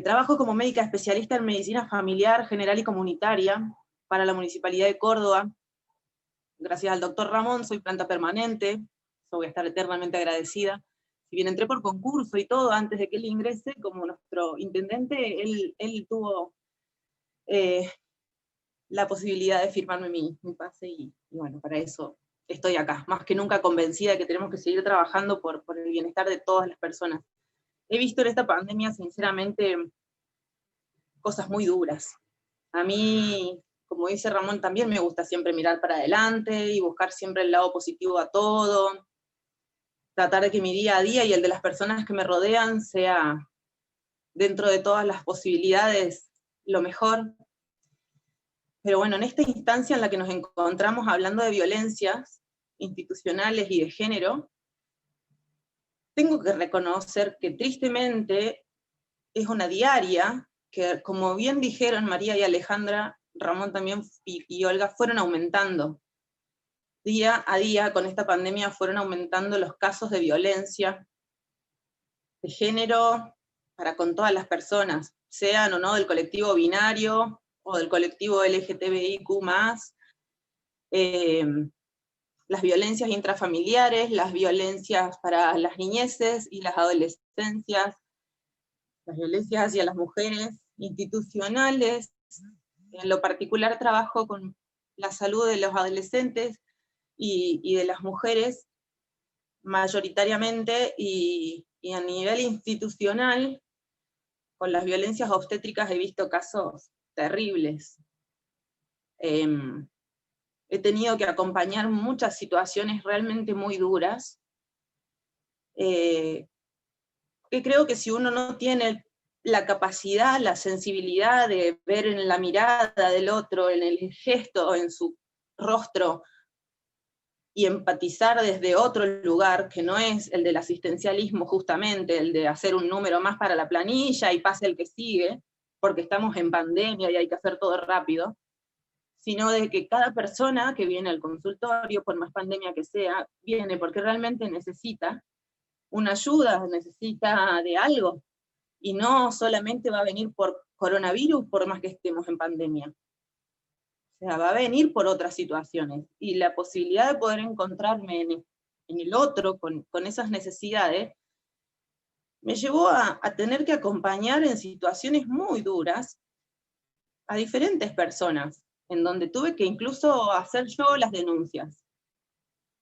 Trabajo como médica especialista en medicina familiar, general y comunitaria para la Municipalidad de Córdoba. Gracias al doctor Ramón soy planta permanente, yo voy a estar eternamente agradecida. Si bien entré por concurso y todo antes de que él ingrese, como nuestro intendente, él tuvo la posibilidad de firmarme mi pase, y bueno, para eso estoy acá, más que nunca convencida de que tenemos que seguir trabajando por el bienestar de todas las personas. He visto en esta pandemia, sinceramente, cosas muy duras. A mí, como dice Ramón, también me gusta siempre mirar para adelante y buscar siempre el lado positivo a todo, tratar de que mi día a día y el de las personas que me rodean sea, dentro de todas las posibilidades, lo mejor. Pero bueno, en esta instancia en la que nos encontramos hablando de violencias institucionales y de género, tengo que reconocer que tristemente es una diaria que, como bien dijeron María y Alejandra, Ramón también y Olga, fueron aumentando. Día a día con esta pandemia fueron aumentando los casos de violencia de género para con todas las personas, sean o no del colectivo binario o del colectivo LGTBIQ+, las violencias intrafamiliares, las violencias para las niñeces y las adolescencias, las violencias hacia las mujeres, institucionales. En lo particular trabajo con la salud de los adolescentes y de las mujeres mayoritariamente, y a nivel institucional, con las violencias obstétricas he visto casos terribles. He tenido que acompañar muchas situaciones realmente muy duras, que creo que si uno no tiene la capacidad, la sensibilidad de ver en la mirada del otro, en el gesto, en su rostro, y empatizar desde otro lugar, que no es el del asistencialismo justamente, el de hacer un número más para la planilla y pase el que sigue, porque estamos en pandemia y hay que hacer todo rápido, sino de que cada persona que viene al consultorio, por más pandemia que sea, viene porque realmente necesita una ayuda, necesita de algo, y no solamente va a venir por coronavirus por más que estemos en pandemia. O sea, va a venir por otras situaciones, y la posibilidad de poder encontrarme en el otro con esas necesidades, me llevó a tener que acompañar en situaciones muy duras a diferentes personas, en donde tuve que incluso hacer yo las denuncias,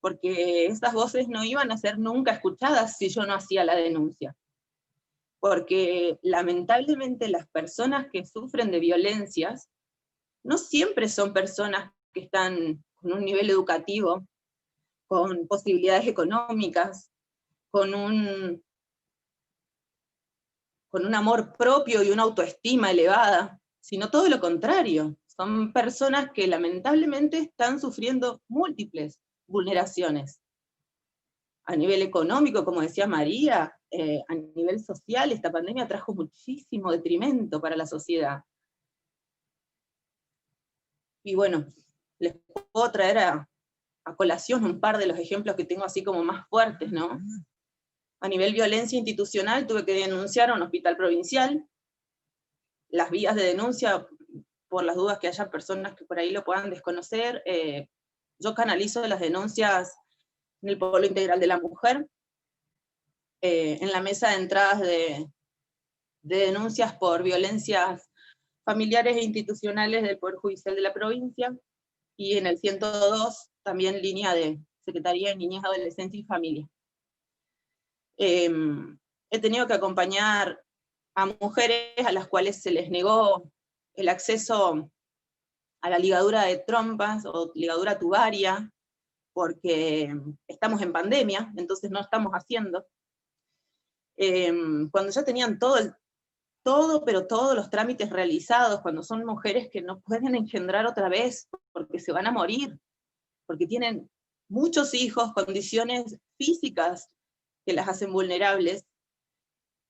porque esas voces no iban a ser nunca escuchadas si yo no hacía la denuncia. Porque lamentablemente las personas que sufren de violencias no siempre son personas que están con un nivel educativo, con posibilidades económicas, con un amor propio y una autoestima elevada, sino todo lo contrario. Son personas que lamentablemente están sufriendo múltiples vulneraciones. A nivel económico, como decía María, a nivel social, esta pandemia trajo muchísimo detrimento para la sociedad. Y bueno, les puedo traer a colación un par de los ejemplos que tengo así como más fuertes, ¿no? A nivel violencia institucional tuve que denunciar a un hospital provincial. Las vías de denuncia, por las dudas que haya personas que por ahí lo puedan desconocer, yo canalizo las denuncias en el Polo Integral de la Mujer, en la mesa de entradas de denuncias por violencias familiares e institucionales del Poder Judicial de la provincia, y en el 102 también línea de Secretaría de Niñez, Adolescencia y Familia. He tenido que acompañar a mujeres a las cuales se les negó el acceso a la ligadura de trompas o ligadura tubaria, porque estamos en pandemia, entonces no estamos haciendo. Cuando ya tenían pero todos los trámites realizados, cuando son mujeres que no pueden engendrar otra vez, porque se van a morir, porque tienen muchos hijos, condiciones físicas que las hacen vulnerables,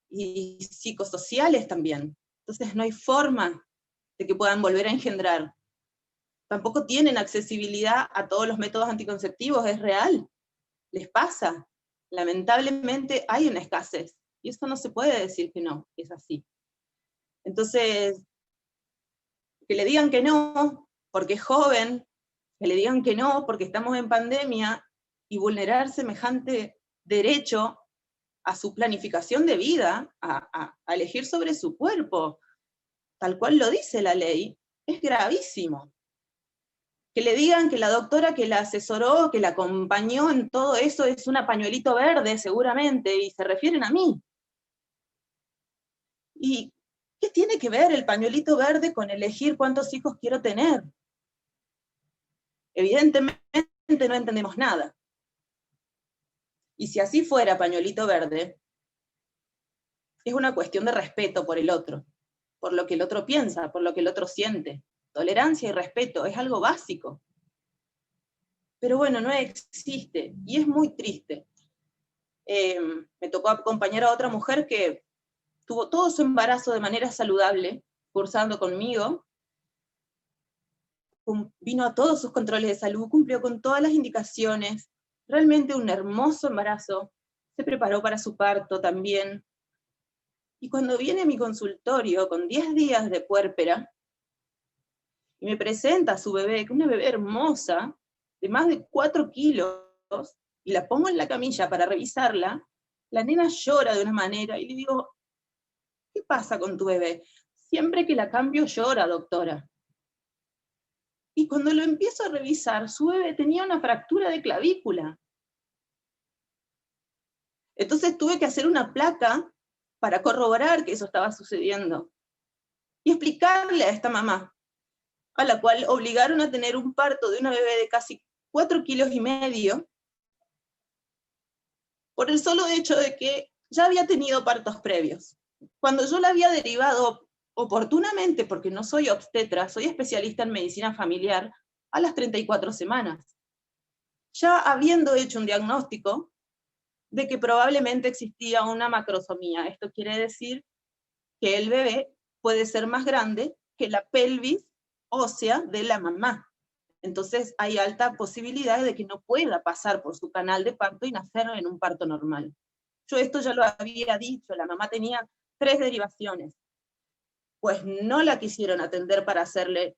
y psicosociales también. Entonces no hay forma de que puedan volver a engendrar. Tampoco tienen accesibilidad a todos los métodos anticonceptivos, es real, les pasa. Lamentablemente hay una escasez, y eso no se puede decir que no, es así. Entonces, que le digan que no, porque es joven, que le digan que no, porque estamos en pandemia, y vulnerar semejante derecho a su planificación de vida, a elegir sobre su cuerpo, tal cual lo dice la ley, es gravísimo. Que le digan que la doctora que la asesoró, que la acompañó en todo eso es una pañuelito verde seguramente, y se refieren a mí. ¿Y qué tiene que ver el pañuelito verde con elegir cuántos hijos quiero tener? Evidentemente no entendemos nada. Y si así fuera pañuelito verde, es una cuestión de respeto por el otro, por lo que el otro piensa, por lo que el otro siente. Tolerancia y respeto es algo básico. Pero bueno, no existe, y es muy triste. Me tocó acompañar a otra mujer que tuvo todo su embarazo de manera saludable, cursando conmigo, vino a todos sus controles de salud, cumplió con todas las indicaciones, realmente un hermoso embarazo, se preparó para su parto también, y cuando viene a mi consultorio con 10 días de puérpera, y me presenta a su bebé, que es una bebé hermosa, de más de 4 kilos, y la pongo en la camilla para revisarla, la nena llora de una manera, y le digo, ¿qué pasa con tu bebé? Siempre que la cambio llora, doctora. Y cuando lo empiezo a revisar, su bebé tenía una fractura de clavícula. Entonces tuve que hacer una placa para corroborar que eso estaba sucediendo. Y explicarle a esta mamá, a la cual obligaron a tener un parto de una bebé de casi 4,5 kilos, por el solo hecho de que ya había tenido partos previos. Cuando yo la había derivado oportunamente, porque no soy obstetra, soy especialista en medicina familiar, a las 34 semanas, ya habiendo hecho un diagnóstico de que probablemente existía una macrosomía. Esto quiere decir que el bebé puede ser más grande que la pelvis ósea de la mamá. Entonces hay alta posibilidad de que no pueda pasar por su canal de parto y nacer en un parto normal. Yo esto ya lo había dicho, la mamá tenía 3 derivaciones. Pues no la quisieron atender para hacerle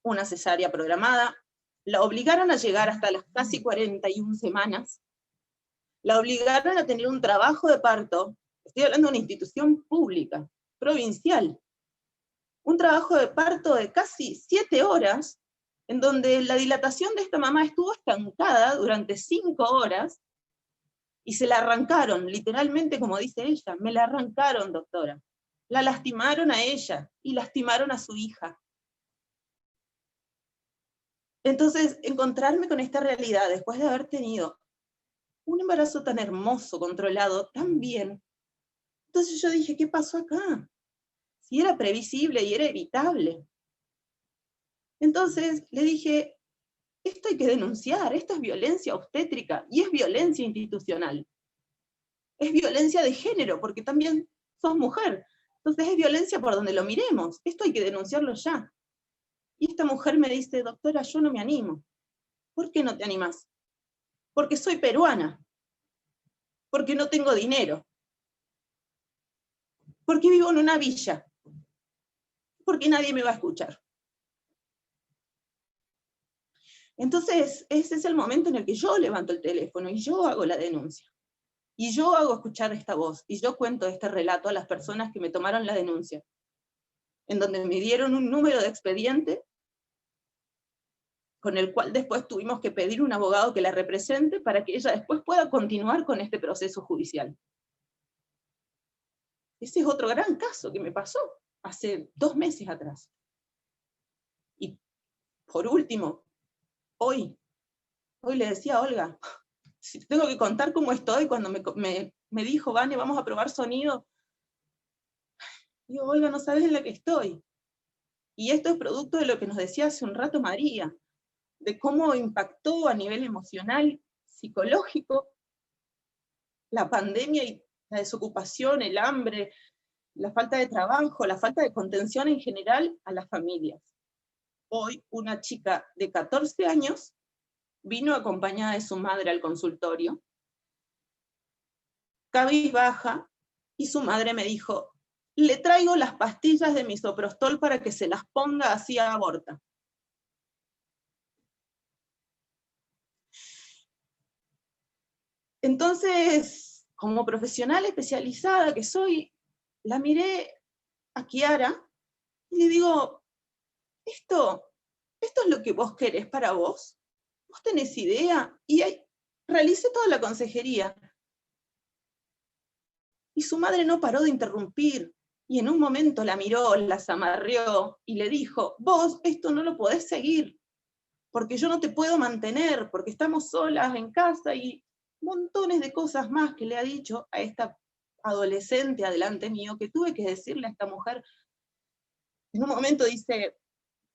una cesárea programada, la obligaron a llegar hasta las casi 41 semanas, la obligaron a tener un trabajo de parto, estoy hablando de una institución pública, provincial, un trabajo de parto de casi 7 horas, en donde la dilatación de esta mamá estuvo estancada durante 5 horas, y se la arrancaron, literalmente como dice ella, me la arrancaron, doctora. La lastimaron a ella, y lastimaron a su hija. Entonces, encontrarme con esta realidad, después de haber tenido un embarazo tan hermoso, controlado, tan bien, entonces yo dije, ¿qué pasó acá? Si era previsible y era evitable. Entonces le dije, esto hay que denunciar, esto es violencia obstétrica, y es violencia institucional. Es violencia de género, porque también sos mujer. Entonces es violencia por donde lo miremos, esto hay que denunciarlo ya. Y esta mujer me dice, doctora, yo no me animo. ¿Por qué no te animás? Porque soy peruana. Porque no tengo dinero. Porque vivo en una villa. Porque nadie me va a escuchar. Entonces, ese es el momento en el que yo levanto el teléfono y yo hago la denuncia. Y yo hago escuchar esta voz, y yo cuento este relato a las personas que me tomaron la denuncia, en donde me dieron un número de expediente, con el cual después tuvimos que pedir un abogado que la represente para que ella después pueda continuar con este proceso judicial. Ese es otro gran caso que me pasó hace 2 meses atrás. Y por último, hoy le decía a Olga, si tengo que contar cómo estoy, cuando me dijo, Vane, vamos a probar sonido, digo, Olga, no sabes en la que estoy. Y esto es producto de lo que nos decía hace un rato María, de cómo impactó a nivel emocional, psicológico, la pandemia y la desocupación, el hambre, la falta de trabajo, la falta de contención en general a las familias. Hoy una chica de 14 años vino acompañada de su madre al consultorio, cabizbaja, y su madre me dijo, le traigo las pastillas de misoprostol para que se las ponga, así aborta. Entonces, como profesional especializada que soy, la miré a Kiara y le digo, ¿esto es lo que vos querés para vos? ¿Vos tenés idea? Y ahí realicé toda la consejería. Y su madre no paró de interrumpir, y en un momento la miró, la zamarrió, y le dijo, vos esto no lo podés seguir, porque yo no te puedo mantener, porque estamos solas en casa, y montones de cosas más que le ha dicho a esta adolescente adelante mío, que tuve que decirle a esta mujer. En un momento dice,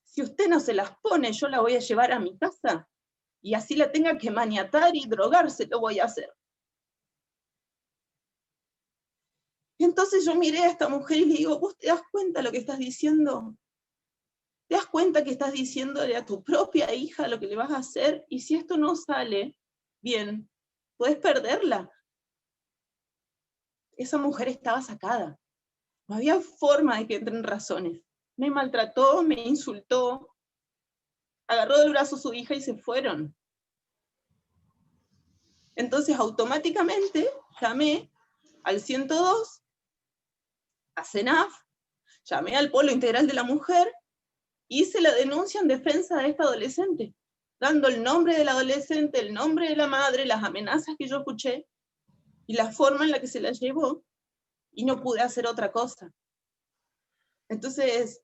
si usted no se las pone, yo la voy a llevar a mi casa, y así la tenga que maniatar y drogarse, lo voy a hacer. Entonces yo miré a esta mujer y le digo, ¿vos te das cuenta lo que estás diciendo? ¿Te das cuenta que estás diciéndole a tu propia hija lo que le vas a hacer? Y si esto no sale bien, puedes perderla. Esa mujer estaba sacada. No había forma de que entre en razones. Me maltrató, me insultó, agarró del brazo a su hija y se fueron. Entonces automáticamente llamé al 102, a CENAF, llamé al Polo Integral de la Mujer, hice la denuncia en defensa de esta adolescente, dando el nombre del adolescente, el nombre de la madre, las amenazas que yo escuché, y la forma en la que se la llevó, y no pude hacer otra cosa. Entonces,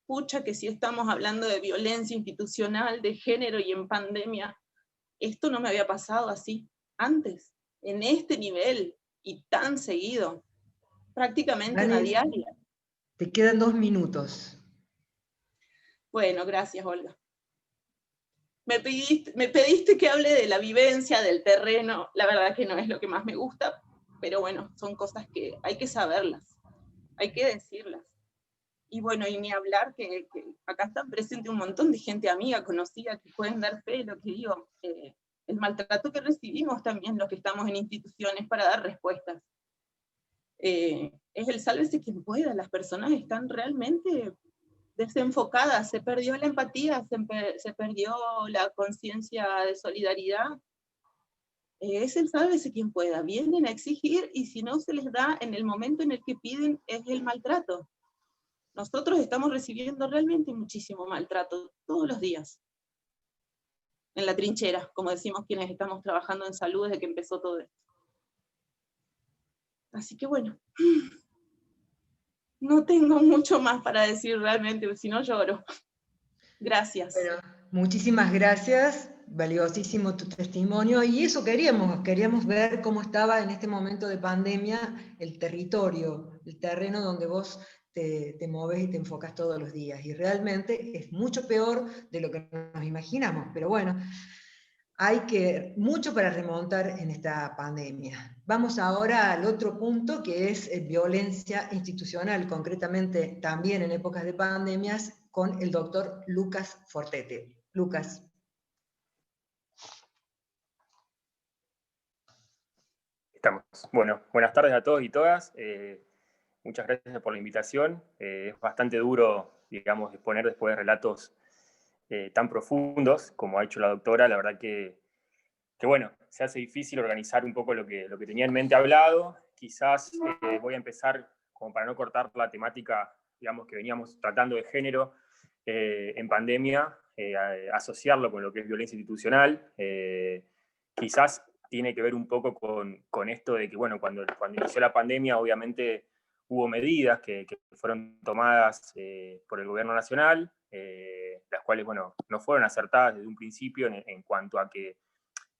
pucha que si estamos hablando de violencia institucional, de género y en pandemia, esto no me había pasado así antes, en este nivel, y tan seguido, prácticamente una Dani, diaria. te quedan 2 minutos. Bueno, gracias, Olga. Me pediste que hable de la vivencia, del terreno, la verdad que no es lo que más me gusta, pero bueno, son cosas que hay que saberlas, hay que decirlas. Y bueno, y ni hablar que acá están presentes un montón de gente amiga, conocida, que pueden dar fe de lo que digo. El maltrato que recibimos también los que estamos en instituciones para dar respuestas. Es el sálvese quien pueda, las personas están realmente desenfocadas, se perdió la empatía, se perdió la conciencia de solidaridad. Es el sálvese quien pueda, vienen a exigir y si no se les da en el momento en el que piden es el maltrato. Nosotros estamos recibiendo realmente muchísimo maltrato todos los días. En la trinchera, como decimos quienes estamos trabajando en salud desde que empezó todo esto. Así que bueno, no tengo mucho más para decir realmente, si no lloro. Gracias. Bueno, muchísimas gracias, valiosísimo tu testimonio, y eso queríamos ver cómo estaba en este momento de pandemia el territorio, el terreno donde vos te moves y te enfocas todos los días, y realmente es mucho peor de lo que nos imaginamos, pero bueno, hay mucho para remontar en esta pandemia. Vamos ahora al otro punto, que es violencia institucional, concretamente también en épocas de pandemias, con el doctor Lucas Fortete. Lucas. Estamos. Bueno, buenas tardes a todos y todas. Muchas gracias por la invitación. Es bastante duro, digamos, exponer después de relatos tan profundos como ha hecho la doctora. La verdad que bueno, se hace difícil organizar un poco lo que tenía en mente hablado. Quizás voy a empezar, como para no cortar la temática, digamos, que veníamos tratando de género en pandemia, asociarlo con lo que es violencia institucional. Quizás tiene que ver un poco con esto de que, bueno, cuando inició la pandemia, obviamente hubo medidas que fueron tomadas por el gobierno nacional, las cuales, bueno, no fueron acertadas desde un principio en cuanto a que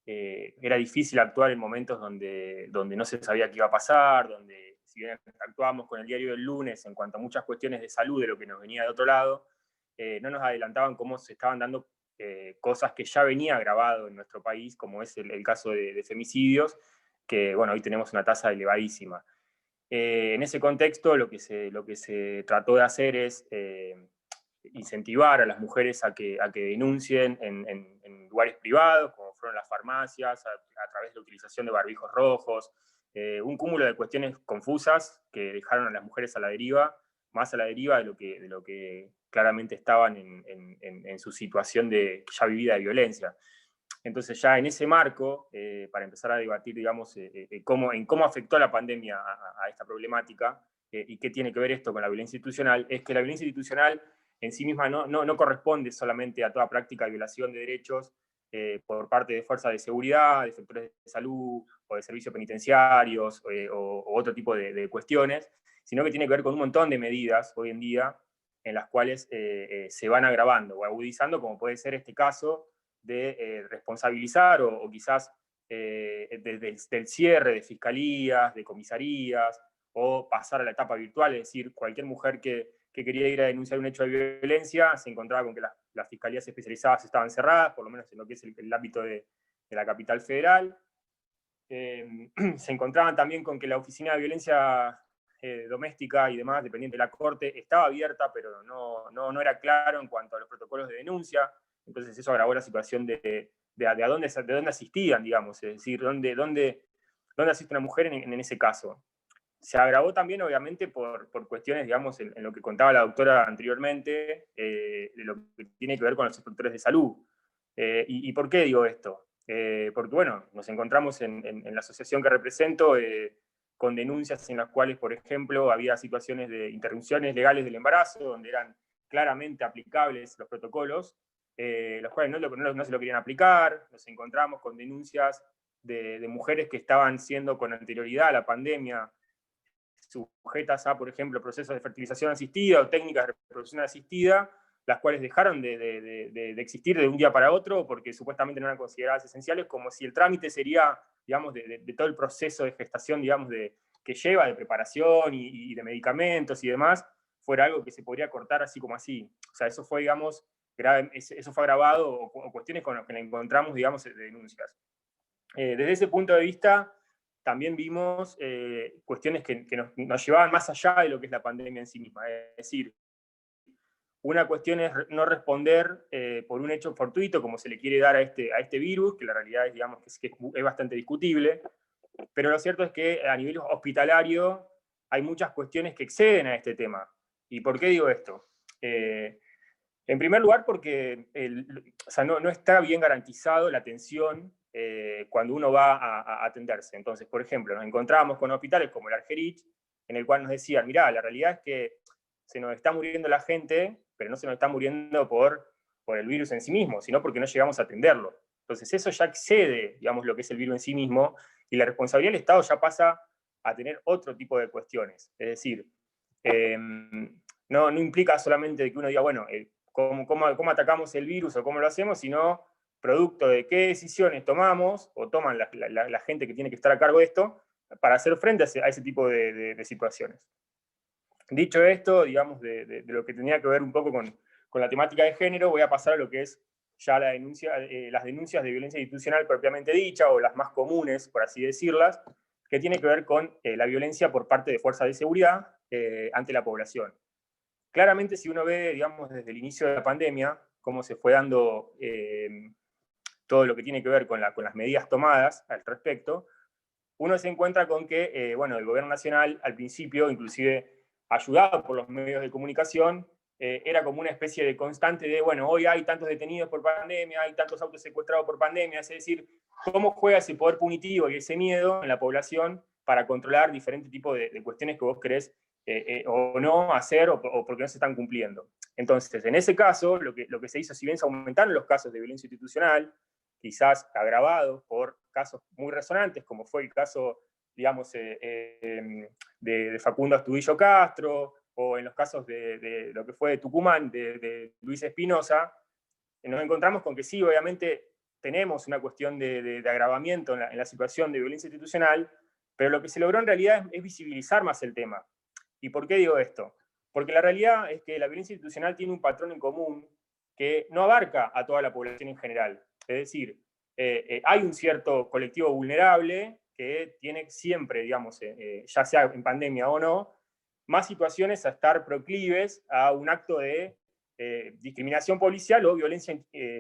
era difícil actuar en momentos donde no se sabía qué iba a pasar, donde si bien actuábamos con el diario del lunes en cuanto a muchas cuestiones de salud de lo que nos venía de otro lado, no nos adelantaban cómo se estaban dando cosas que ya venía grabado en nuestro país, como es el caso de femicidios, que bueno, hoy tenemos una tasa elevadísima. En ese contexto lo que se trató de hacer es incentivar a las mujeres a que denuncien en lugares privados, como fueron las farmacias, a través de la utilización de barbijos rojos, un cúmulo de cuestiones confusas que dejaron a las mujeres a la deriva, más a la deriva de lo que claramente estaban en su situación ya vivida de violencia. Entonces ya en ese marco, para empezar a debatir, digamos, cómo afectó la pandemia a esta problemática, y qué tiene que ver esto con la violencia institucional, es que la violencia institucional en sí misma no corresponde solamente a toda práctica de violación de derechos por parte de fuerzas de seguridad, de sectores de salud o de servicios penitenciarios o otro tipo de cuestiones, sino que tiene que ver con un montón de medidas hoy en día en las cuales se van agravando o agudizando, como puede ser este caso de responsabilizar o quizás desde el cierre de fiscalías, de comisarías, o pasar a la etapa virtual, es decir, cualquier mujer que quería ir a denunciar un hecho de violencia se encontraba con que las fiscalías especializadas estaban cerradas, por lo menos en lo que es el ámbito de la capital federal. Se encontraban también con que la oficina de violencia doméstica y demás, dependiente de la corte, estaba abierta, pero no era claro en cuanto a los protocolos de denuncia. Entonces eso agravó la situación de dónde asistían, digamos, es decir, dónde asiste una mujer en ese caso. Se agravó también, obviamente, por cuestiones, digamos, en lo que contaba la doctora anteriormente, de lo que tiene que ver con los inspectores de salud. ¿Y por qué digo esto? Porque, bueno, nos encontramos en la asociación que represento con denuncias en las cuales, por ejemplo, había situaciones de interrupciones legales del embarazo, donde eran claramente aplicables los protocolos, los cuales no se lo querían aplicar. Nos encontramos con denuncias de mujeres que estaban siendo con anterioridad a la pandemia sujetas a, por ejemplo, procesos de fertilización asistida o técnicas de reproducción asistida, las cuales dejaron de existir de un día para otro porque supuestamente no eran consideradas esenciales, como si el trámite sería, digamos, de todo el proceso de gestación, digamos, que lleva de preparación y de medicamentos y demás, fuera algo que se podría cortar así como así. O sea, eso fue, digamos, grave, eso fue agravado o cuestiones con las que encontramos, digamos, de denuncias. Desde ese punto de vista, también vimos cuestiones que nos llevaban más allá de lo que es la pandemia en sí misma. Es decir, una cuestión es no responder por un hecho fortuito, como se le quiere dar a este virus, que la realidad es, digamos, que es bastante discutible, pero lo cierto es que a nivel hospitalario hay muchas cuestiones que exceden a este tema. ¿Y por qué digo esto? En primer lugar, porque no está bien garantizado la atención cuando uno va a atenderse. Entonces, por ejemplo, nos encontrábamos con hospitales como el Argerich, en el cual nos decían, mirá, la realidad es que se nos está muriendo la gente, pero no se nos está muriendo por el virus en sí mismo, sino porque no llegamos a atenderlo. Entonces, eso ya excede, digamos, lo que es el virus en sí mismo, y la responsabilidad del Estado ya pasa a tener otro tipo de cuestiones. Es decir, no implica solamente que uno diga, bueno, cómo atacamos el virus o cómo lo hacemos, sino producto de qué decisiones tomamos o toman la gente que tiene que estar a cargo de esto para hacer frente a ese tipo de situaciones. Dicho esto, digamos, de lo que tenía que ver un poco con la temática de género, voy a pasar a lo que es ya las denuncias de violencia institucional propiamente dicha, o las más comunes, por así decirlas, que tiene que ver con la violencia por parte de fuerzas de seguridad ante la población. Claramente, si uno ve, digamos, desde el inicio de la pandemia, cómo se fue dando todo lo que tiene que ver con las medidas tomadas al respecto, uno se encuentra con que, bueno, el gobierno nacional al principio, inclusive ayudado por los medios de comunicación, era como una especie de constante de, bueno, hoy hay tantos detenidos por pandemia, hay tantos autos secuestrados por pandemia, es decir, cómo juega ese poder punitivo y ese miedo en la población para controlar diferentes tipos de cuestiones que vos querés o no hacer o porque no se están cumpliendo. Entonces, en ese caso, lo que se hizo, si bien se aumentaron los casos de violencia institucional, quizás agravados por casos muy resonantes, como fue el caso, digamos, de Facundo Astudillo Castro, o en los casos de lo que fue de Tucumán, de Luis Espinosa, nos encontramos con que sí, obviamente tenemos una cuestión de agravamiento en la situación de violencia institucional, pero lo que se logró en realidad es visibilizar más el tema. ¿Y por qué digo esto? Porque la realidad es que la violencia institucional tiene un patrón en común que no abarca a toda la población en general. Es decir, hay un cierto colectivo vulnerable que tiene siempre, digamos, ya sea en pandemia o no, más situaciones a estar proclives a un acto de discriminación policial o violencia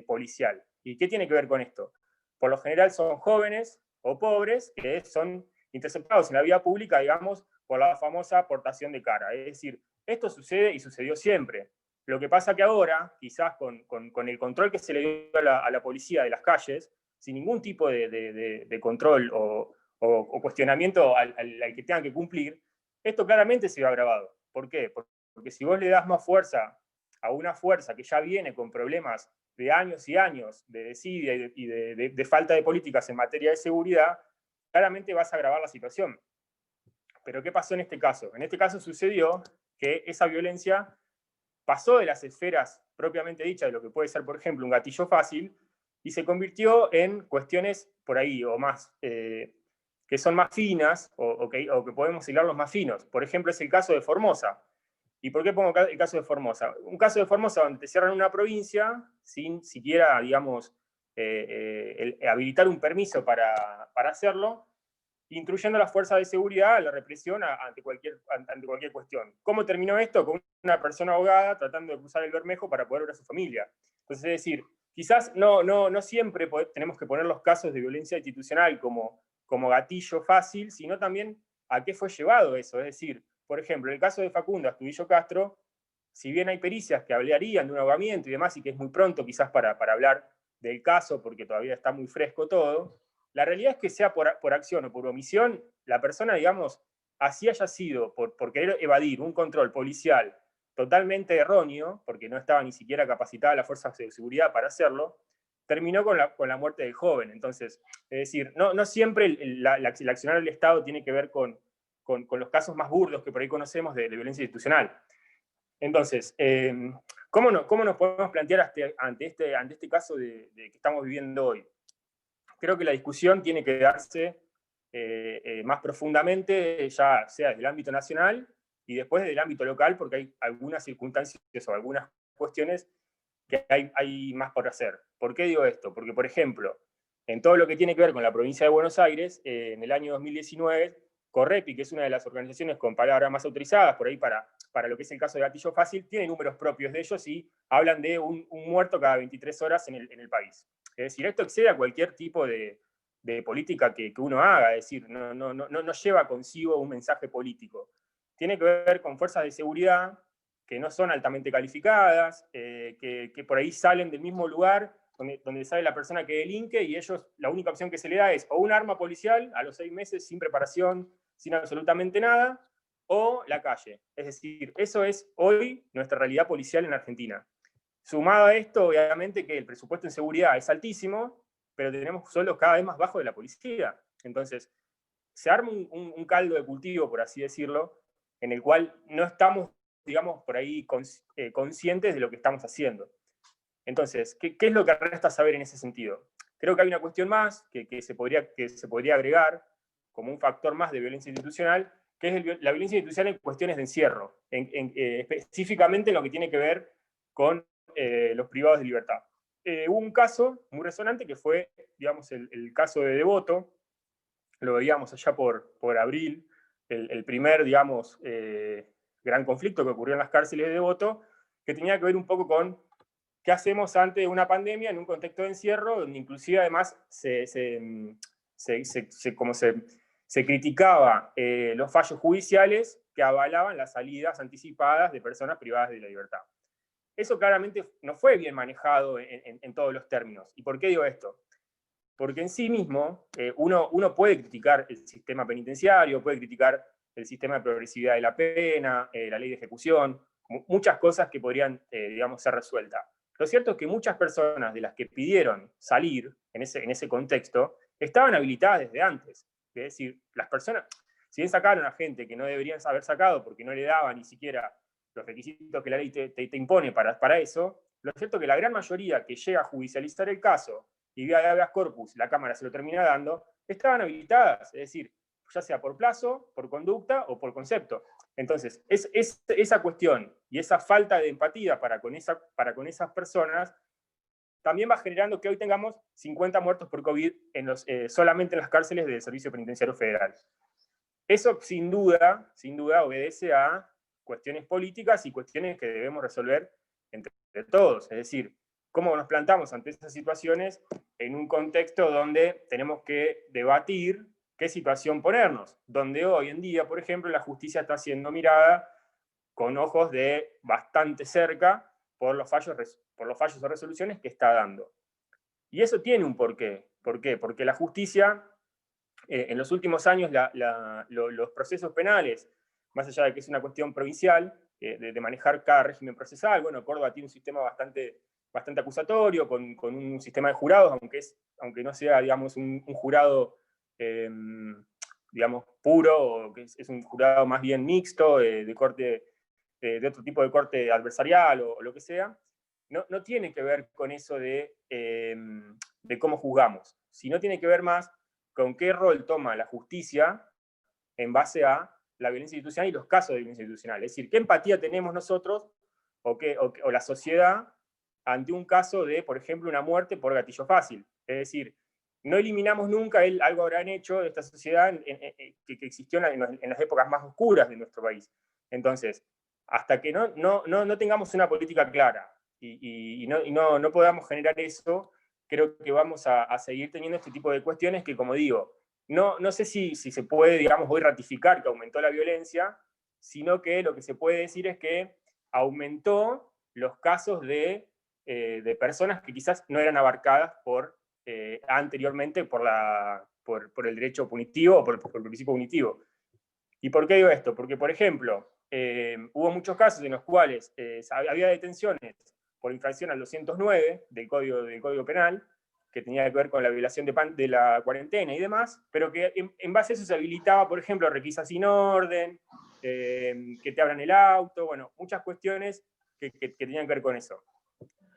policial. ¿Y qué tiene que ver con esto? Por lo general son jóvenes o pobres que son interceptados en la vía pública, digamos, por la famosa portación de cara. Es decir, esto sucede y sucedió siempre. Lo que pasa que ahora, quizás con el control que se le dio a la policía de las calles, sin ningún tipo de control o cuestionamiento al que tengan que cumplir, esto claramente se ve agravado. ¿Por qué? Porque si vos le das más fuerza a una fuerza que ya viene con problemas de años y años de desidia y de falta de políticas en materia de seguridad, claramente vas a agravar la situación. Pero ¿qué pasó en este caso? En este caso sucedió que esa violencia pasó de las esferas propiamente dichas de lo que puede ser, por ejemplo, un gatillo fácil, y se convirtió en cuestiones por ahí, o más, que son más finas, o que podemos hilarlos más finos. Por ejemplo, es el caso de Formosa. ¿Y por qué pongo el caso de Formosa? Un caso de Formosa donde te cierran una provincia sin siquiera, digamos, habilitar un permiso para hacerlo, instruyendo a las fuerzas de seguridad a la represión ante cualquier cuestión. ¿Cómo terminó esto? Con una persona ahogada tratando de cruzar el Bermejo para poder ver a su familia. Entonces, es decir, quizás no siempre tenemos que poner los casos de violencia institucional como gatillo fácil, sino también a qué fue llevado eso. Es decir, por ejemplo, en el caso de Facundo Astudillo Castro, si bien hay pericias que hablarían de un ahogamiento y demás, y que es muy pronto quizás para hablar del caso, porque todavía está muy fresco todo, la realidad es que sea por acción o por omisión, la persona, digamos, así haya sido por querer evadir un control policial totalmente erróneo, porque no estaba ni siquiera capacitada la fuerza de seguridad para hacerlo, terminó con la muerte del joven. Entonces, es decir, no siempre el accionar del Estado tiene que ver con los casos más burdos que por ahí conocemos de violencia institucional. Entonces, ¿cómo nos podemos plantear ante este caso que estamos viviendo hoy? Creo que la discusión tiene que darse más profundamente, ya sea desde el ámbito nacional y después desde el ámbito local, porque hay algunas circunstancias o algunas cuestiones que hay más por hacer. ¿Por qué digo esto? Porque, por ejemplo, en todo lo que tiene que ver con la provincia de Buenos Aires, en el año 2019, Correpi, que es una de las organizaciones con palabras más autorizadas, por ahí para lo que es el caso de Gatillo Fácil, tiene números propios de ellos y hablan de un muerto cada 23 horas en el país. Es decir, esto excede a cualquier tipo de política que uno haga, es decir, no lleva consigo un mensaje político. Tiene que ver con fuerzas de seguridad que no son altamente calificadas, que por ahí salen del mismo lugar donde sale la persona que delinque, y ellos, la única opción que se le da es o un arma policial a los 6 meses, sin preparación, sin absolutamente nada, o la calle. Es decir, eso es hoy nuestra realidad policial en Argentina. Sumado a esto, obviamente, que el presupuesto en seguridad es altísimo, pero tenemos sueldos cada vez más bajos de la policía. Entonces, se arma un caldo de cultivo, por así decirlo, en el cual no estamos, digamos, por ahí conscientes de lo que estamos haciendo. Entonces, ¿qué es lo que resta saber en ese sentido? Creo que hay una cuestión más que se podría agregar como un factor más de violencia institucional, que es la violencia institucional en cuestiones de encierro, específicamente en lo que tiene que ver con los privados de libertad. Hubo un caso muy resonante que fue, digamos, el caso de Devoto. Lo veíamos allá por abril, el primer, digamos, gran conflicto que ocurrió en las cárceles de Devoto, que tenía que ver un poco con qué hacemos ante una pandemia en un contexto de encierro, donde inclusive además se criticaba los fallos judiciales que avalaban las salidas anticipadas de personas privadas de la libertad. Eso claramente no fue bien manejado en todos los términos. ¿Y por qué digo esto? Porque en sí mismo uno puede criticar el sistema penitenciario, puede criticar el sistema de progresividad de la pena, la ley de ejecución, muchas cosas que podrían, digamos, ser resueltas. Lo cierto es que muchas personas de las que pidieron salir en ese contexto estaban habilitadas desde antes. Es decir, las personas, si bien sacaron a gente que no deberían haber sacado porque no le daban ni siquiera los requisitos que la ley te impone para eso, lo cierto es que la gran mayoría que llega a judicializar el caso y vía de habeas corpus, la Cámara se lo termina dando, estaban habilitadas, es decir, ya sea por plazo, por conducta o por concepto. Entonces, esa cuestión y esa falta de empatía para con esas personas también va generando que hoy tengamos 50 muertos por COVID solamente en las cárceles del Servicio Penitenciario Federal. Eso sin duda obedece a cuestiones políticas y cuestiones que debemos resolver entre todos. Es decir, cómo nos plantamos ante esas situaciones en un contexto donde tenemos que debatir qué situación ponernos, donde hoy en día, por ejemplo, la justicia está siendo mirada con ojos de bastante cerca por los fallos o resoluciones que está dando. Y eso tiene un porqué. ¿Por qué? Porque la justicia, en los últimos años, los procesos penales, más allá de que es una cuestión provincial, de manejar cada régimen procesal, bueno, Córdoba tiene un sistema bastante acusatorio, con un sistema de jurados, aunque no sea, digamos, un jurado, digamos, puro, o que es un jurado más bien mixto, de corte, de otro tipo de corte adversarial o lo que sea, no tiene que ver con eso de cómo juzgamos, sino tiene que ver más con qué rol toma la justicia en base a la violencia institucional y los casos de violencia institucional. Es decir, qué empatía tenemos nosotros o la sociedad ante un caso de, por ejemplo, una muerte por gatillo fácil. Es decir, no eliminamos nunca algo habrán hecho de esta sociedad que existió en las épocas más oscuras de nuestro país. Entonces, hasta que no tengamos una política clara y no podamos generar eso, creo que vamos a seguir teniendo este tipo de cuestiones que, como digo, no sé si se puede, digamos, hoy ratificar que aumentó la violencia, sino que lo que se puede decir es que aumentó los casos de personas que quizás no eran abarcadas anteriormente por el derecho punitivo o por el principio punitivo. ¿Y por qué digo esto? Porque, por ejemplo, hubo muchos casos en los cuales había detenciones por infracción al 209 del Código Penal, que tenía que ver con la violación de la cuarentena y demás, pero que en base a eso se habilitaba, por ejemplo, requisas sin orden, que te abran el auto, bueno, muchas cuestiones que tenían que ver con eso.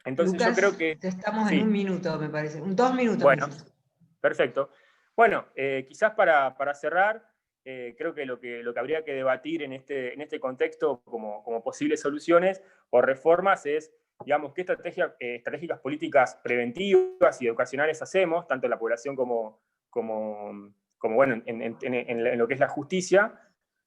Entonces Lucas, yo creo que... estamos sí. en 1 minuto, me parece. 2 minutos. Bueno, perfecto. Bueno, quizás para cerrar, creo que lo que habría que debatir en este contexto como posibles soluciones o reformas es, digamos, qué estratégicas políticas preventivas y educacionales hacemos, tanto en la población como bueno, en lo que es la justicia,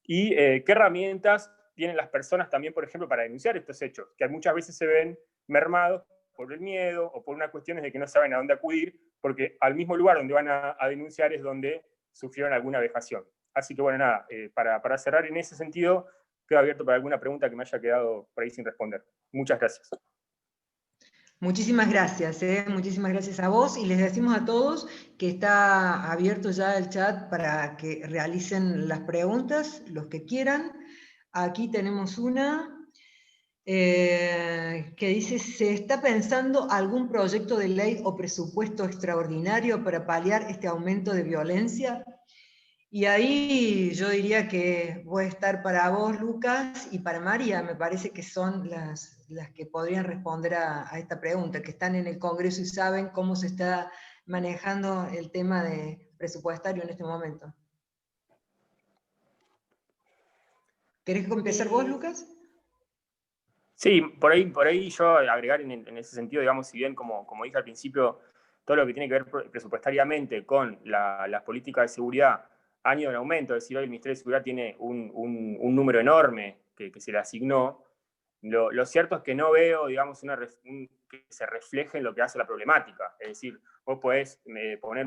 y qué herramientas tienen las personas también, por ejemplo, para denunciar estos hechos, que muchas veces se ven mermados por el miedo o por unas cuestiones de que no saben a dónde acudir, porque al mismo lugar donde van a denunciar es donde sufrieron alguna vejación. Así que bueno, nada, para cerrar en ese sentido, quedo abierto para alguna pregunta que me haya quedado por ahí sin responder. Muchas gracias. Muchísimas gracias, muchísimas gracias a vos, y les decimos a todos que está abierto ya el chat para que realicen las preguntas, los que quieran. Aquí tenemos una que dice: ¿se está pensando algún proyecto de ley o presupuesto extraordinario para paliar este aumento de violencia? Y ahí yo diría que voy a estar para vos, Lucas, y para María. Me parece que son las que podrían responder a esta pregunta, que están en el Congreso y saben cómo se está manejando el tema de presupuestario en este momento. ¿Querés empezar vos, Lucas? Sí, por ahí yo agregar en ese sentido, digamos, si bien como dije al principio, todo lo que tiene que ver presupuestariamente con las políticas de seguridad ha ido en aumento, es decir, hoy el Ministerio de Seguridad tiene un número enorme que se le asignó. Lo cierto es que no veo, digamos, que se refleje en lo que hace la problemática. Es decir, vos podés poner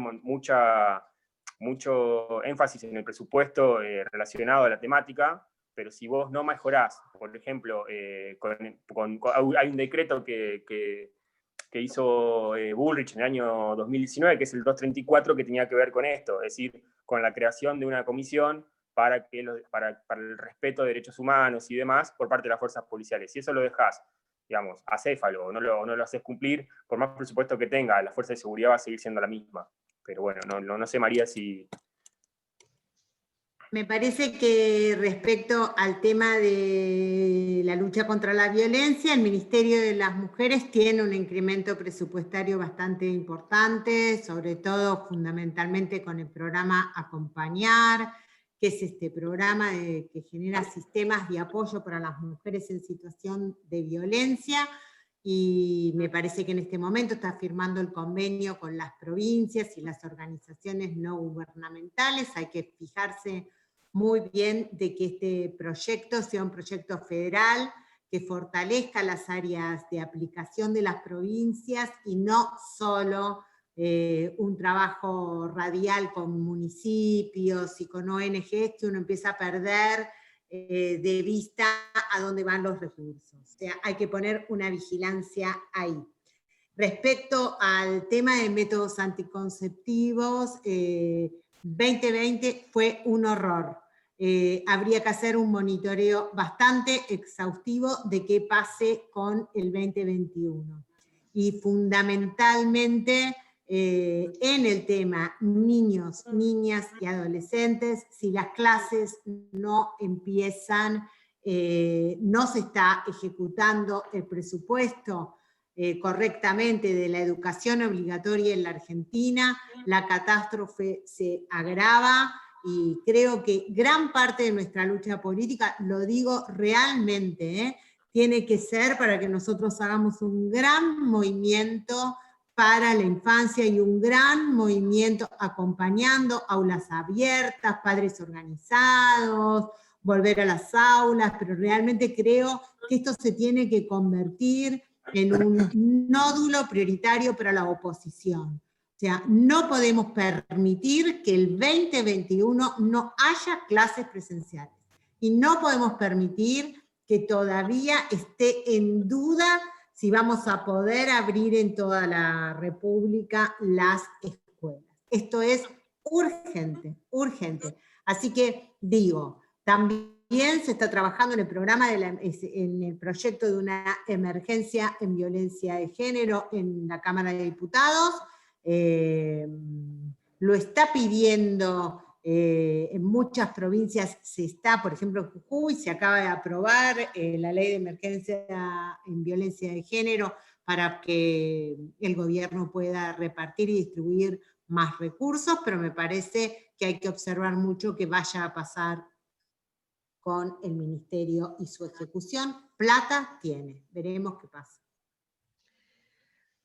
mucho énfasis en el presupuesto relacionado a la temática, pero si vos no mejorás, por ejemplo, hay un decreto que hizo Bullrich en el año 2019, que es el 234, que tenía que ver con esto, es decir, con la creación de una comisión para el respeto de derechos humanos y demás por parte de las fuerzas policiales. Si eso lo dejás, digamos, acéfalo, no lo haces cumplir, por más presupuesto que tenga, la fuerza de seguridad va a seguir siendo la misma. Pero bueno, no sé, María, si... Me parece que respecto al tema de la lucha contra la violencia, el Ministerio de las Mujeres tiene un incremento presupuestario bastante importante, sobre todo fundamentalmente con el programa Acompañar, que es este programa que genera sistemas de apoyo para las mujeres en situación de violencia, y me parece que en este momento está firmando el convenio con las provincias y las organizaciones no gubernamentales. Hay que fijarse muy bien de que este proyecto sea un proyecto federal que fortalezca las áreas de aplicación de las provincias y no solo un trabajo radial con municipios y con ONGs, que uno empieza a perder de vista a dónde van los recursos. O sea, hay que poner una vigilancia ahí. Respecto al tema de métodos anticonceptivos, 2020 fue un horror. Habría que hacer un monitoreo bastante exhaustivo de qué pase con el 2021. Y fundamentalmente en el tema niños, niñas y adolescentes, si las clases no empiezan, no se está ejecutando el presupuesto correctamente de la educación obligatoria en la Argentina, la catástrofe se agrava, y creo que gran parte de nuestra lucha política, lo digo realmente, tiene que ser para que nosotros hagamos un gran movimiento para la infancia y un gran movimiento acompañando aulas abiertas, padres organizados, volver a las aulas, pero realmente creo que esto se tiene que convertir en un nódulo prioritario para la oposición. O sea, no podemos permitir que el 2021 no haya clases presenciales. Y no podemos permitir que todavía esté en duda si vamos a poder abrir en toda la República las escuelas. Esto es urgente, urgente. Así que digo, también se está trabajando en el programa, en el proyecto de una emergencia en violencia de género en la Cámara de Diputados. Lo está pidiendo en muchas provincias, se está, por ejemplo, en Jujuy, se acaba de aprobar la ley de emergencia en violencia de género para que el gobierno pueda repartir y distribuir más recursos, pero me parece que hay que observar mucho qué vaya a pasar con el ministerio y su ejecución. Plata tiene, veremos qué pasa.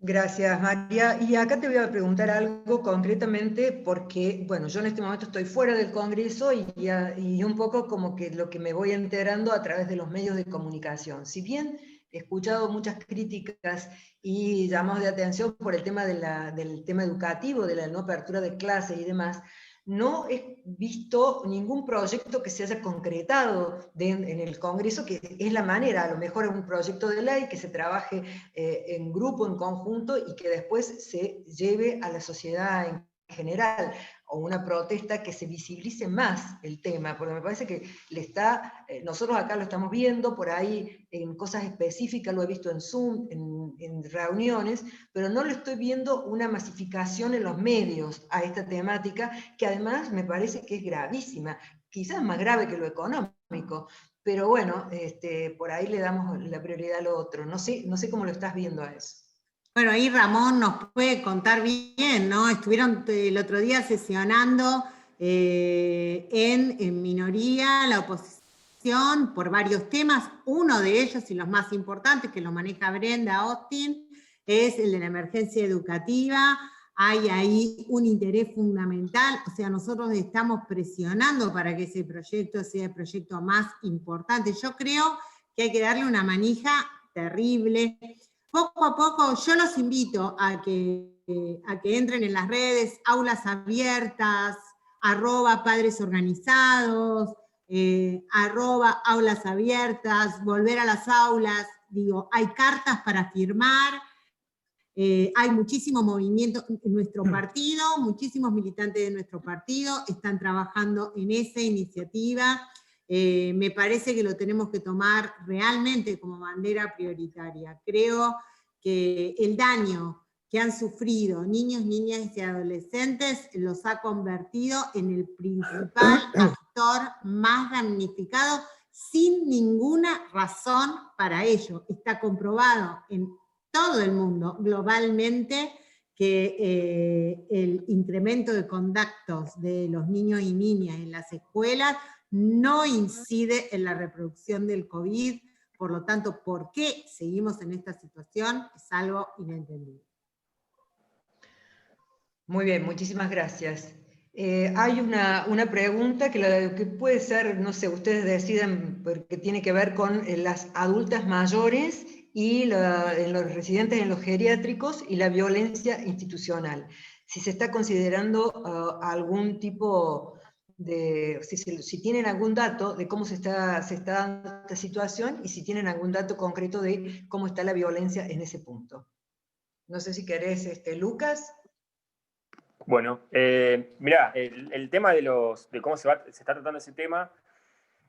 Gracias, María. Y acá te voy a preguntar algo concretamente porque, bueno, yo en este momento estoy fuera del Congreso y un poco como que lo que me voy enterando a través de los medios de comunicación. Si bien he escuchado muchas críticas y llamados de atención por el tema del tema educativo, de la no apertura de clases y demás, no he visto ningún proyecto que se haya concretado en el Congreso, que es la manera, a lo mejor un proyecto de ley que se trabaje en grupo, en conjunto, y que después se lleve a la sociedad en general, o una protesta que se visibilice más el tema, porque me parece que nosotros acá lo estamos viendo, por ahí en cosas específicas, lo he visto en Zoom, en reuniones, pero no lo estoy viendo una masificación en los medios a esta temática, que además me parece que es gravísima, quizás más grave que lo económico, pero bueno, por ahí le damos la prioridad a lo otro. No sé cómo lo estás viendo a eso. Bueno, ahí Ramón nos puede contar bien, ¿no? Estuvieron el otro día sesionando en minoría la oposición por varios temas. Uno de ellos, y los más importantes, que lo maneja Brenda Austin, es el de la emergencia educativa. Hay ahí un interés fundamental, o sea, nosotros estamos presionando para que ese proyecto sea el proyecto más importante. Yo creo que hay que darle una manija terrible. Poco a poco, yo los invito a que entren en las redes, aulas abiertas, @padres organizados, @aulas abiertas, volver a las aulas, digo, hay cartas para firmar, hay muchísimo movimiento en nuestro partido, muchísimos militantes de nuestro partido están trabajando en esa iniciativa. Me parece que lo tenemos que tomar realmente como bandera prioritaria. Creo que el daño que han sufrido niños, niñas y adolescentes los ha convertido en el principal actor más damnificado sin ninguna razón para ello. Está comprobado en todo el mundo, globalmente, que el incremento de contactos de los niños y niñas en las escuelas no incide en la reproducción del COVID, por lo tanto, ¿por qué seguimos en esta situación? Es algo inentendible. Muy bien, muchísimas gracias. Hay una pregunta que puede ser, no sé, ustedes decidan, porque tiene que ver con las adultas mayores y en los residentes en los geriátricos y la violencia institucional. Si se está considerando algún tipo de, si tienen algún dato de cómo se está dando esta situación y si tienen algún dato concreto de cómo está la violencia en ese punto. No sé si querés, Lucas. Bueno, mirá, el tema de cómo se está tratando ese tema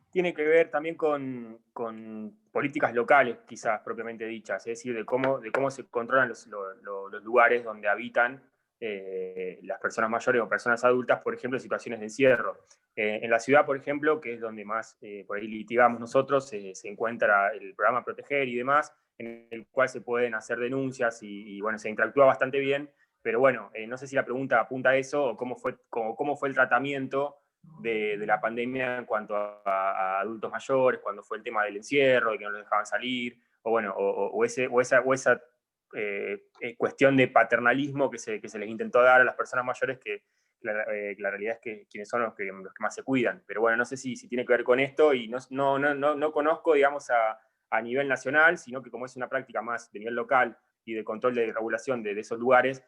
tiene que ver también con políticas locales, quizás propiamente dichas, es decir, de cómo se controlan los lugares donde habitan las personas mayores o personas adultas, por ejemplo, en situaciones de encierro. En la ciudad, por ejemplo, que es donde más por ahí litigamos nosotros, se encuentra el programa Proteger y demás, en el cual se pueden hacer denuncias y bueno, se interactúa bastante bien, pero bueno, no sé si la pregunta apunta a eso o cómo fue el tratamiento de la pandemia en cuanto a adultos mayores, cuando fue el tema del encierro, de que no los dejaban salir, o bueno, esa cuestión de paternalismo que se les intentó dar a las personas mayores, que la realidad es que quienes son los que más se cuidan. Pero bueno, no sé si tiene que ver con esto, y no conozco, digamos, a nivel nacional, sino que como es una práctica más de nivel local y de control de regulación de esos lugares,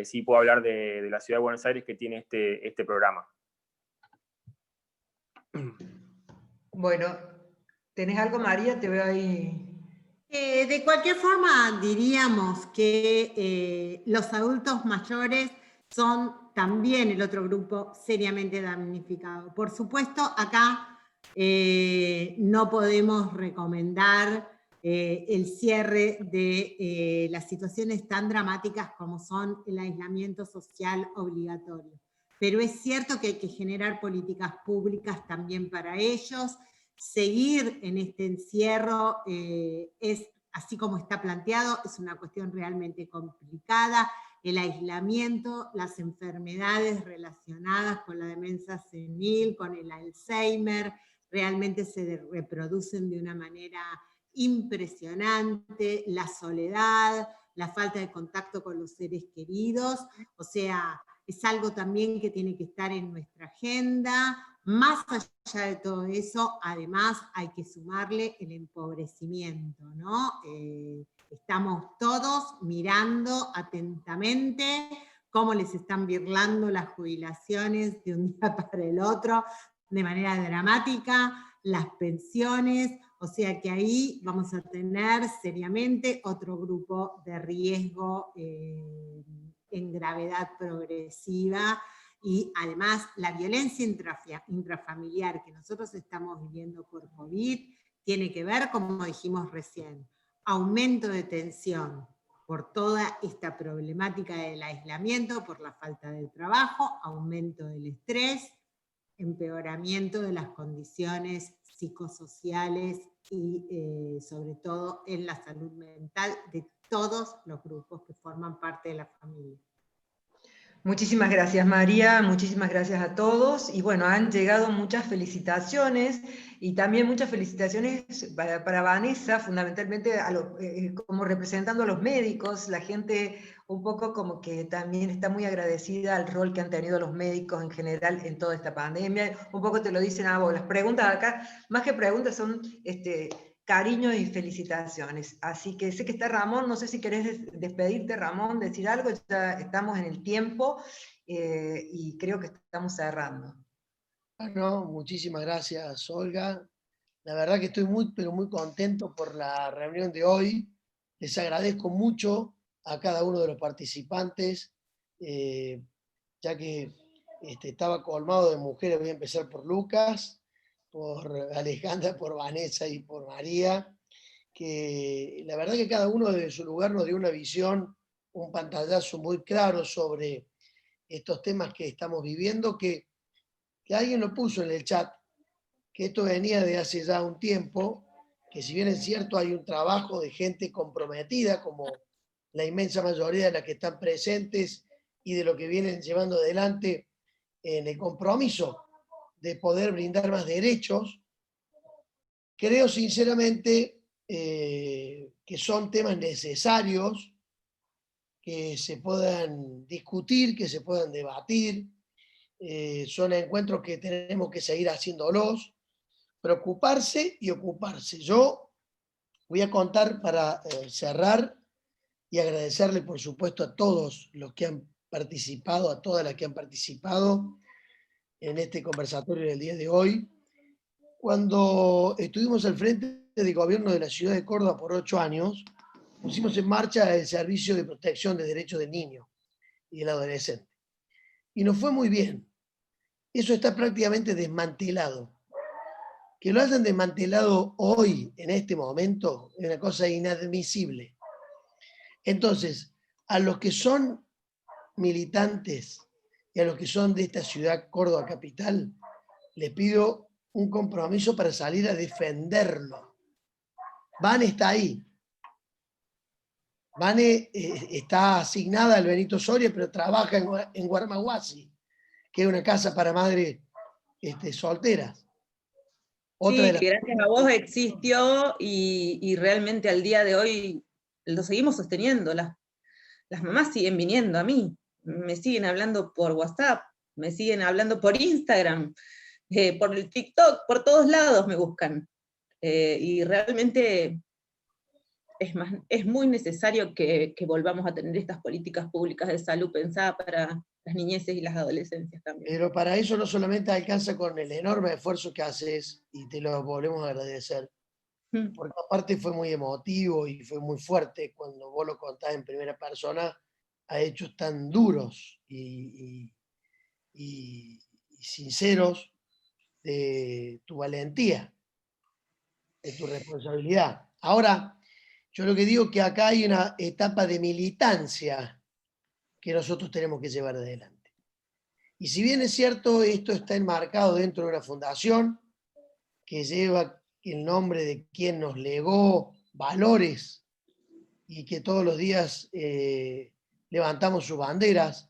sí puedo hablar de la Ciudad de Buenos Aires, que tiene este programa. Bueno, ¿tenés algo, María? Te veo ahí. De cualquier forma, diríamos que los adultos mayores son también el otro grupo seriamente damnificado. Por supuesto, acá no podemos recomendar el cierre de las situaciones tan dramáticas como son el aislamiento social obligatorio. Pero es cierto que hay que generar políticas públicas también para ellos. Seguir en este encierro es, así como está planteado, es una cuestión realmente complicada. El aislamiento, las enfermedades relacionadas con la demencia senil, con el Alzheimer, realmente se reproducen de una manera impresionante. La soledad, la falta de contacto con los seres queridos, o sea, es algo también que tiene que estar en nuestra agenda. Más allá de todo eso, además hay que sumarle el empobrecimiento, ¿no? Estamos todos mirando atentamente cómo les están birlando las jubilaciones de un día para el otro, de manera dramática, las pensiones, o sea que ahí vamos a tener seriamente otro grupo de riesgo en gravedad progresiva. Y además la violencia intrafamiliar que nosotros estamos viviendo por COVID tiene que ver, como dijimos recién, aumento de tensión por toda esta problemática del aislamiento, por la falta de trabajo, aumento del estrés, empeoramiento de las condiciones psicosociales y sobre todo en la salud mental de todos los grupos que forman parte de la familia. Muchísimas gracias, María, muchísimas gracias a todos. Y bueno, han llegado muchas felicitaciones y también muchas felicitaciones para Vanessa, fundamentalmente como representando a los médicos. La gente un poco como que también está muy agradecida al rol que han tenido los médicos en general en toda esta pandemia. Un poco te lo dicen a vos. Las preguntas acá, más que preguntas, son cariño y felicitaciones. Así que sé que está Ramón, no sé si querés despedirte, Ramón, decir algo, ya estamos en el tiempo y creo que estamos cerrando. Bueno, muchísimas gracias, Olga. La verdad que estoy muy, pero muy contento por la reunión de hoy. Les agradezco mucho a cada uno de los participantes, ya que estaba colmado de mujeres. Voy a empezar por Lucas, por Alejandra, por Vanessa y por María, que la verdad que cada uno desde su lugar nos dio una visión, un pantallazo muy claro sobre estos temas que estamos viviendo, que alguien lo puso en el chat, que esto venía de hace ya un tiempo, que si bien es cierto hay un trabajo de gente comprometida, como la inmensa mayoría de las que están presentes y de lo que vienen llevando adelante en el compromiso de poder brindar más derechos, creo sinceramente que son temas necesarios que se puedan discutir, que se puedan debatir. Son encuentros que tenemos que seguir haciéndolos, preocuparse y ocuparse. Yo Voy a contar para cerrar y agradecerle, por supuesto, a todos los que han participado, a todas las que han participado en este conversatorio del día de hoy. Cuando estuvimos al frente del gobierno de la ciudad de Córdoba por 8 años, pusimos en marcha el Servicio de Protección de Derechos del Niño y del Adolescente. Y nos fue muy bien. Eso está prácticamente desmantelado. Que lo hayan desmantelado hoy, en este momento, es una cosa inadmisible. Entonces, a los que son militantes y a los que son de esta ciudad, Córdoba capital, les pido un compromiso para salir a defenderlo. Vane está ahí. Vane está asignada al Benito Soria, pero trabaja en Guarmaguasi, que es una casa para madres solteras. Otra Sí, que gracias a vos existió y realmente al día de hoy lo seguimos sosteniendo. Las mamás siguen viniendo a mí, me siguen hablando por WhatsApp, me siguen hablando por Instagram, por el TikTok, por todos lados me buscan. Y realmente es muy necesario que volvamos a tener estas políticas públicas de salud pensadas para las niñeces y las adolescencias también. Pero para eso no solamente alcanza con el enorme esfuerzo que haces, y te lo volvemos a agradecer, porque aparte fue muy emotivo y fue muy fuerte cuando vos lo contás en primera persona a hechos tan duros y sinceros de tu valentía, de tu responsabilidad. Ahora, yo lo que digo es que acá hay una etapa de militancia que nosotros tenemos que llevar adelante. Y si bien es cierto, esto está enmarcado dentro de una fundación que lleva el nombre de quien nos legó valores y que todos los días levantamos sus banderas,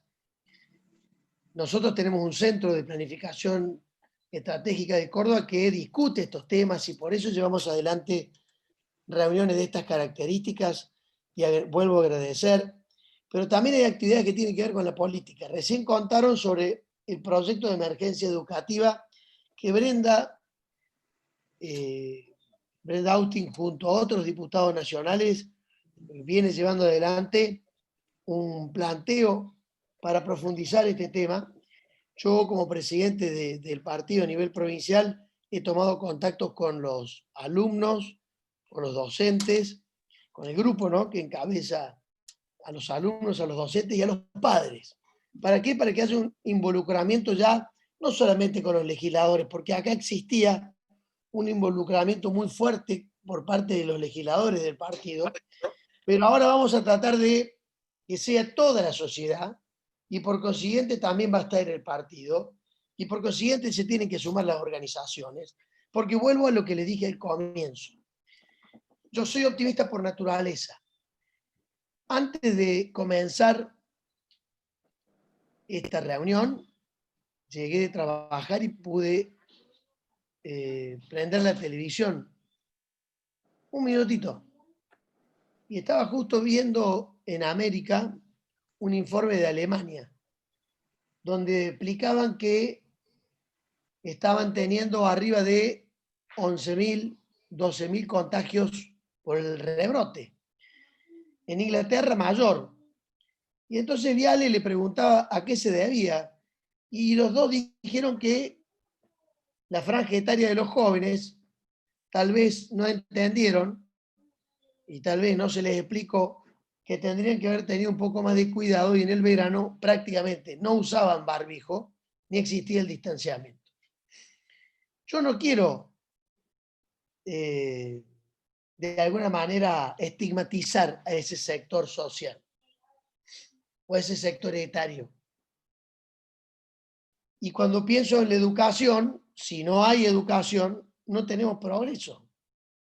nosotros tenemos un centro de planificación estratégica de Córdoba que discute estos temas y por eso llevamos adelante reuniones de estas características y vuelvo a agradecer. Pero también hay actividades que tienen que ver con la política. Recién contaron sobre el proyecto de emergencia educativa que Brenda Austin junto a otros diputados nacionales viene llevando adelante un planteo para profundizar este tema. Yo como presidente del partido a nivel provincial he tomado contactos con los alumnos, con los docentes, con el grupo, ¿no?, que encabeza a los alumnos, a los docentes y a los padres. ¿Para qué? Para que haya un involucramiento ya, no solamente con los legisladores, porque acá existía un involucramiento muy fuerte por parte de los legisladores del partido, pero ahora vamos a tratar de que sea toda la sociedad, y por consiguiente también va a estar el partido, y por consiguiente se tienen que sumar las organizaciones, porque vuelvo a lo que le dije al comienzo. Yo soy optimista por naturaleza. Antes de comenzar esta reunión, llegué de trabajar y pude prender la televisión un minutito. Y estaba justo viendo en América un informe de Alemania, donde explicaban que estaban teniendo arriba de 11.000, 12.000 contagios por el rebrote. En Inglaterra mayor. Y entonces Viale le preguntaba a qué se debía, y los dos dijeron que la franja etaria de los jóvenes tal vez no entendieron y tal vez no se les explicó que tendrían que haber tenido un poco más de cuidado, y en el verano prácticamente no usaban barbijo ni existía el distanciamiento. Yo no quiero de alguna manera estigmatizar a ese sector social o a ese sector etario. Y cuando pienso en la educación, si no hay educación, no tenemos progreso.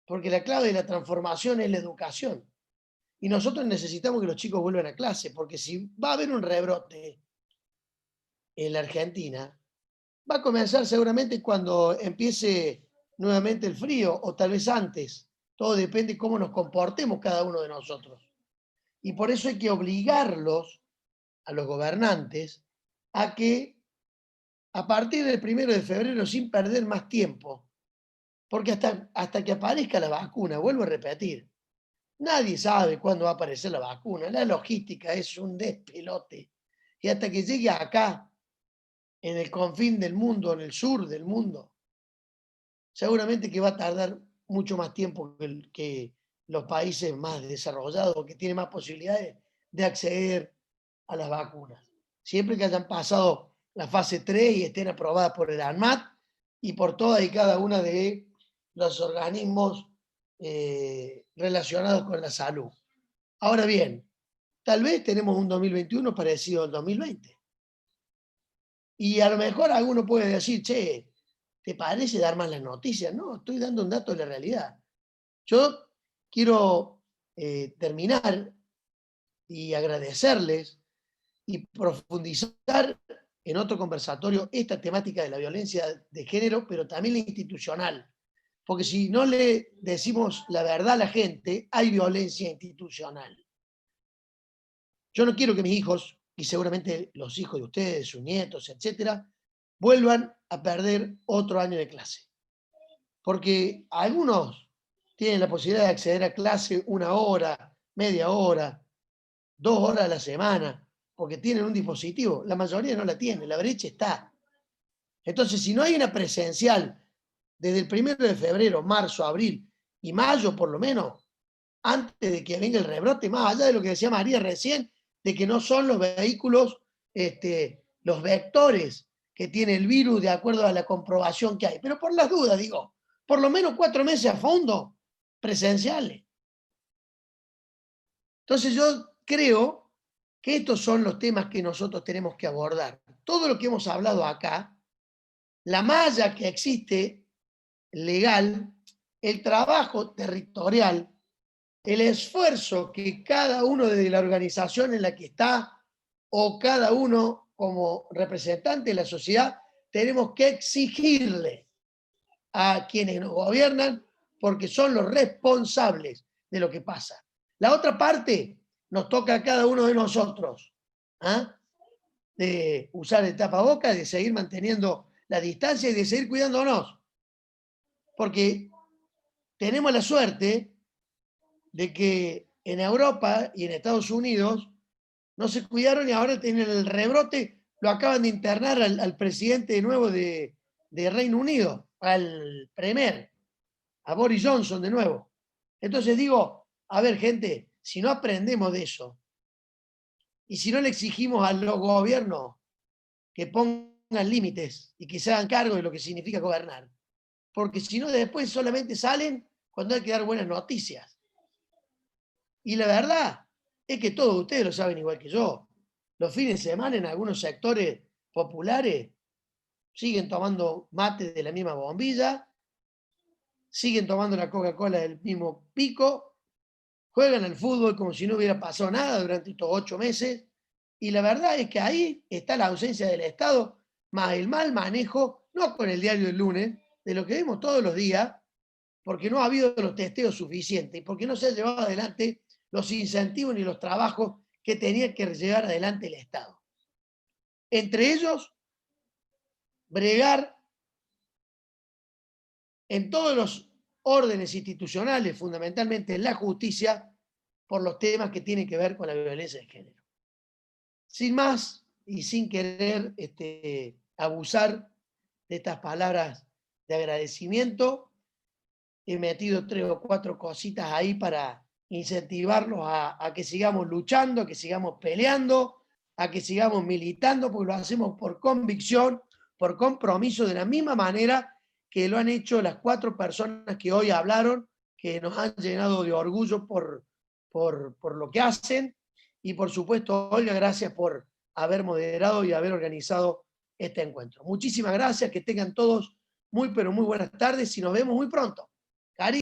Porque la clave de la transformación es la educación. Y nosotros necesitamos que los chicos vuelvan a clase, porque si va a haber un rebrote en la Argentina, va a comenzar seguramente cuando empiece nuevamente el frío, o tal vez antes. Todo depende de cómo nos comportemos cada uno de nosotros. Y por eso hay que obligarlos, a los gobernantes, a que a partir del 1 de febrero, sin perder más tiempo, Porque hasta que aparezca la vacuna, vuelvo a repetir, nadie sabe cuándo va a aparecer la vacuna. La logística es un despelote. Y hasta que llegue acá, en el confín del mundo, en el sur del mundo, seguramente que va a tardar mucho más tiempo que los países más desarrollados, que tienen más posibilidades de acceder a las vacunas. Siempre que hayan pasado la fase 3 y estén aprobadas por el ANMAT y por todas y cada una de los organismos relacionados con la salud. Ahora bien, tal vez tenemos un 2021 parecido al 2020. Y a lo mejor alguno puede decir, che, ¿te parece dar más las noticias? No, estoy dando un dato de la realidad. Yo quiero terminar y agradecerles y profundizar en otro conversatorio esta temática de la violencia de género, pero también la institucional. Porque si no le decimos la verdad a la gente, hay violencia institucional. Yo no quiero que mis hijos, y seguramente los hijos de ustedes, sus nietos, etcétera, vuelvan a perder otro año de clase. Porque algunos tienen la posibilidad de acceder a clase 1 hora, media hora, 2 horas a la semana, porque tienen un dispositivo. La mayoría no la tiene, la brecha está. Entonces, si no hay una presencial desde el 1 de febrero, marzo, abril y mayo por lo menos, antes de que venga el rebrote, más allá de lo que decía María recién, de que no son los vehículos, los vectores que tiene el virus de acuerdo a la comprobación que hay. Pero por las dudas, digo, por lo menos 4 meses a fondo presenciales. Entonces yo creo que estos son los temas que nosotros tenemos que abordar. Todo lo que hemos hablado acá, la malla que existe legal, el trabajo territorial, el esfuerzo que cada uno de la organización en la que está o cada uno como representante de la sociedad, tenemos que exigirle a quienes nos gobiernan porque son los responsables de lo que pasa. La otra parte nos toca a cada uno de nosotros, de usar el tapabocas, de seguir manteniendo la distancia y de seguir cuidándonos. Porque tenemos la suerte de que en Europa y en Estados Unidos no se cuidaron y ahora tienen el rebrote, lo acaban de internar al presidente nuevo de Reino Unido, al Premier, a Boris Johnson de nuevo. Entonces digo, a ver gente, si no aprendemos de eso, y si no le exigimos a los gobiernos que pongan límites y que se hagan cargo de lo que significa gobernar, porque si no después solamente salen cuando hay que dar buenas noticias. Y la verdad es que todos ustedes lo saben igual que yo. Los fines de semana en algunos sectores populares siguen tomando mate de la misma bombilla, siguen tomando la Coca-Cola del mismo pico, juegan al fútbol como si no hubiera pasado nada durante estos 8 meses, y la verdad es que ahí está la ausencia del Estado, más el mal manejo, no con el diario del lunes, de lo que vemos todos los días, porque no ha habido los testeos suficientes, y porque no se ha llevado adelante los incentivos ni los trabajos que tenía que llevar adelante el Estado. Entre ellos, bregar en todos los órdenes institucionales, fundamentalmente en la justicia, por los temas que tienen que ver con la violencia de género. Sin más y sin querer abusar de estas palabras de agradecimiento, he metido 3 o 4 cositas ahí para incentivarlos a que sigamos luchando, a que sigamos peleando, a que sigamos militando, porque lo hacemos por convicción, por compromiso, de la misma manera que lo han hecho las 4 personas que hoy hablaron, que nos han llenado de orgullo por lo que hacen. Y por supuesto, Olga, gracias por haber moderado y haber organizado este encuentro. Muchísimas gracias, que tengan todos muy, pero muy buenas tardes y nos vemos muy pronto. Cariño.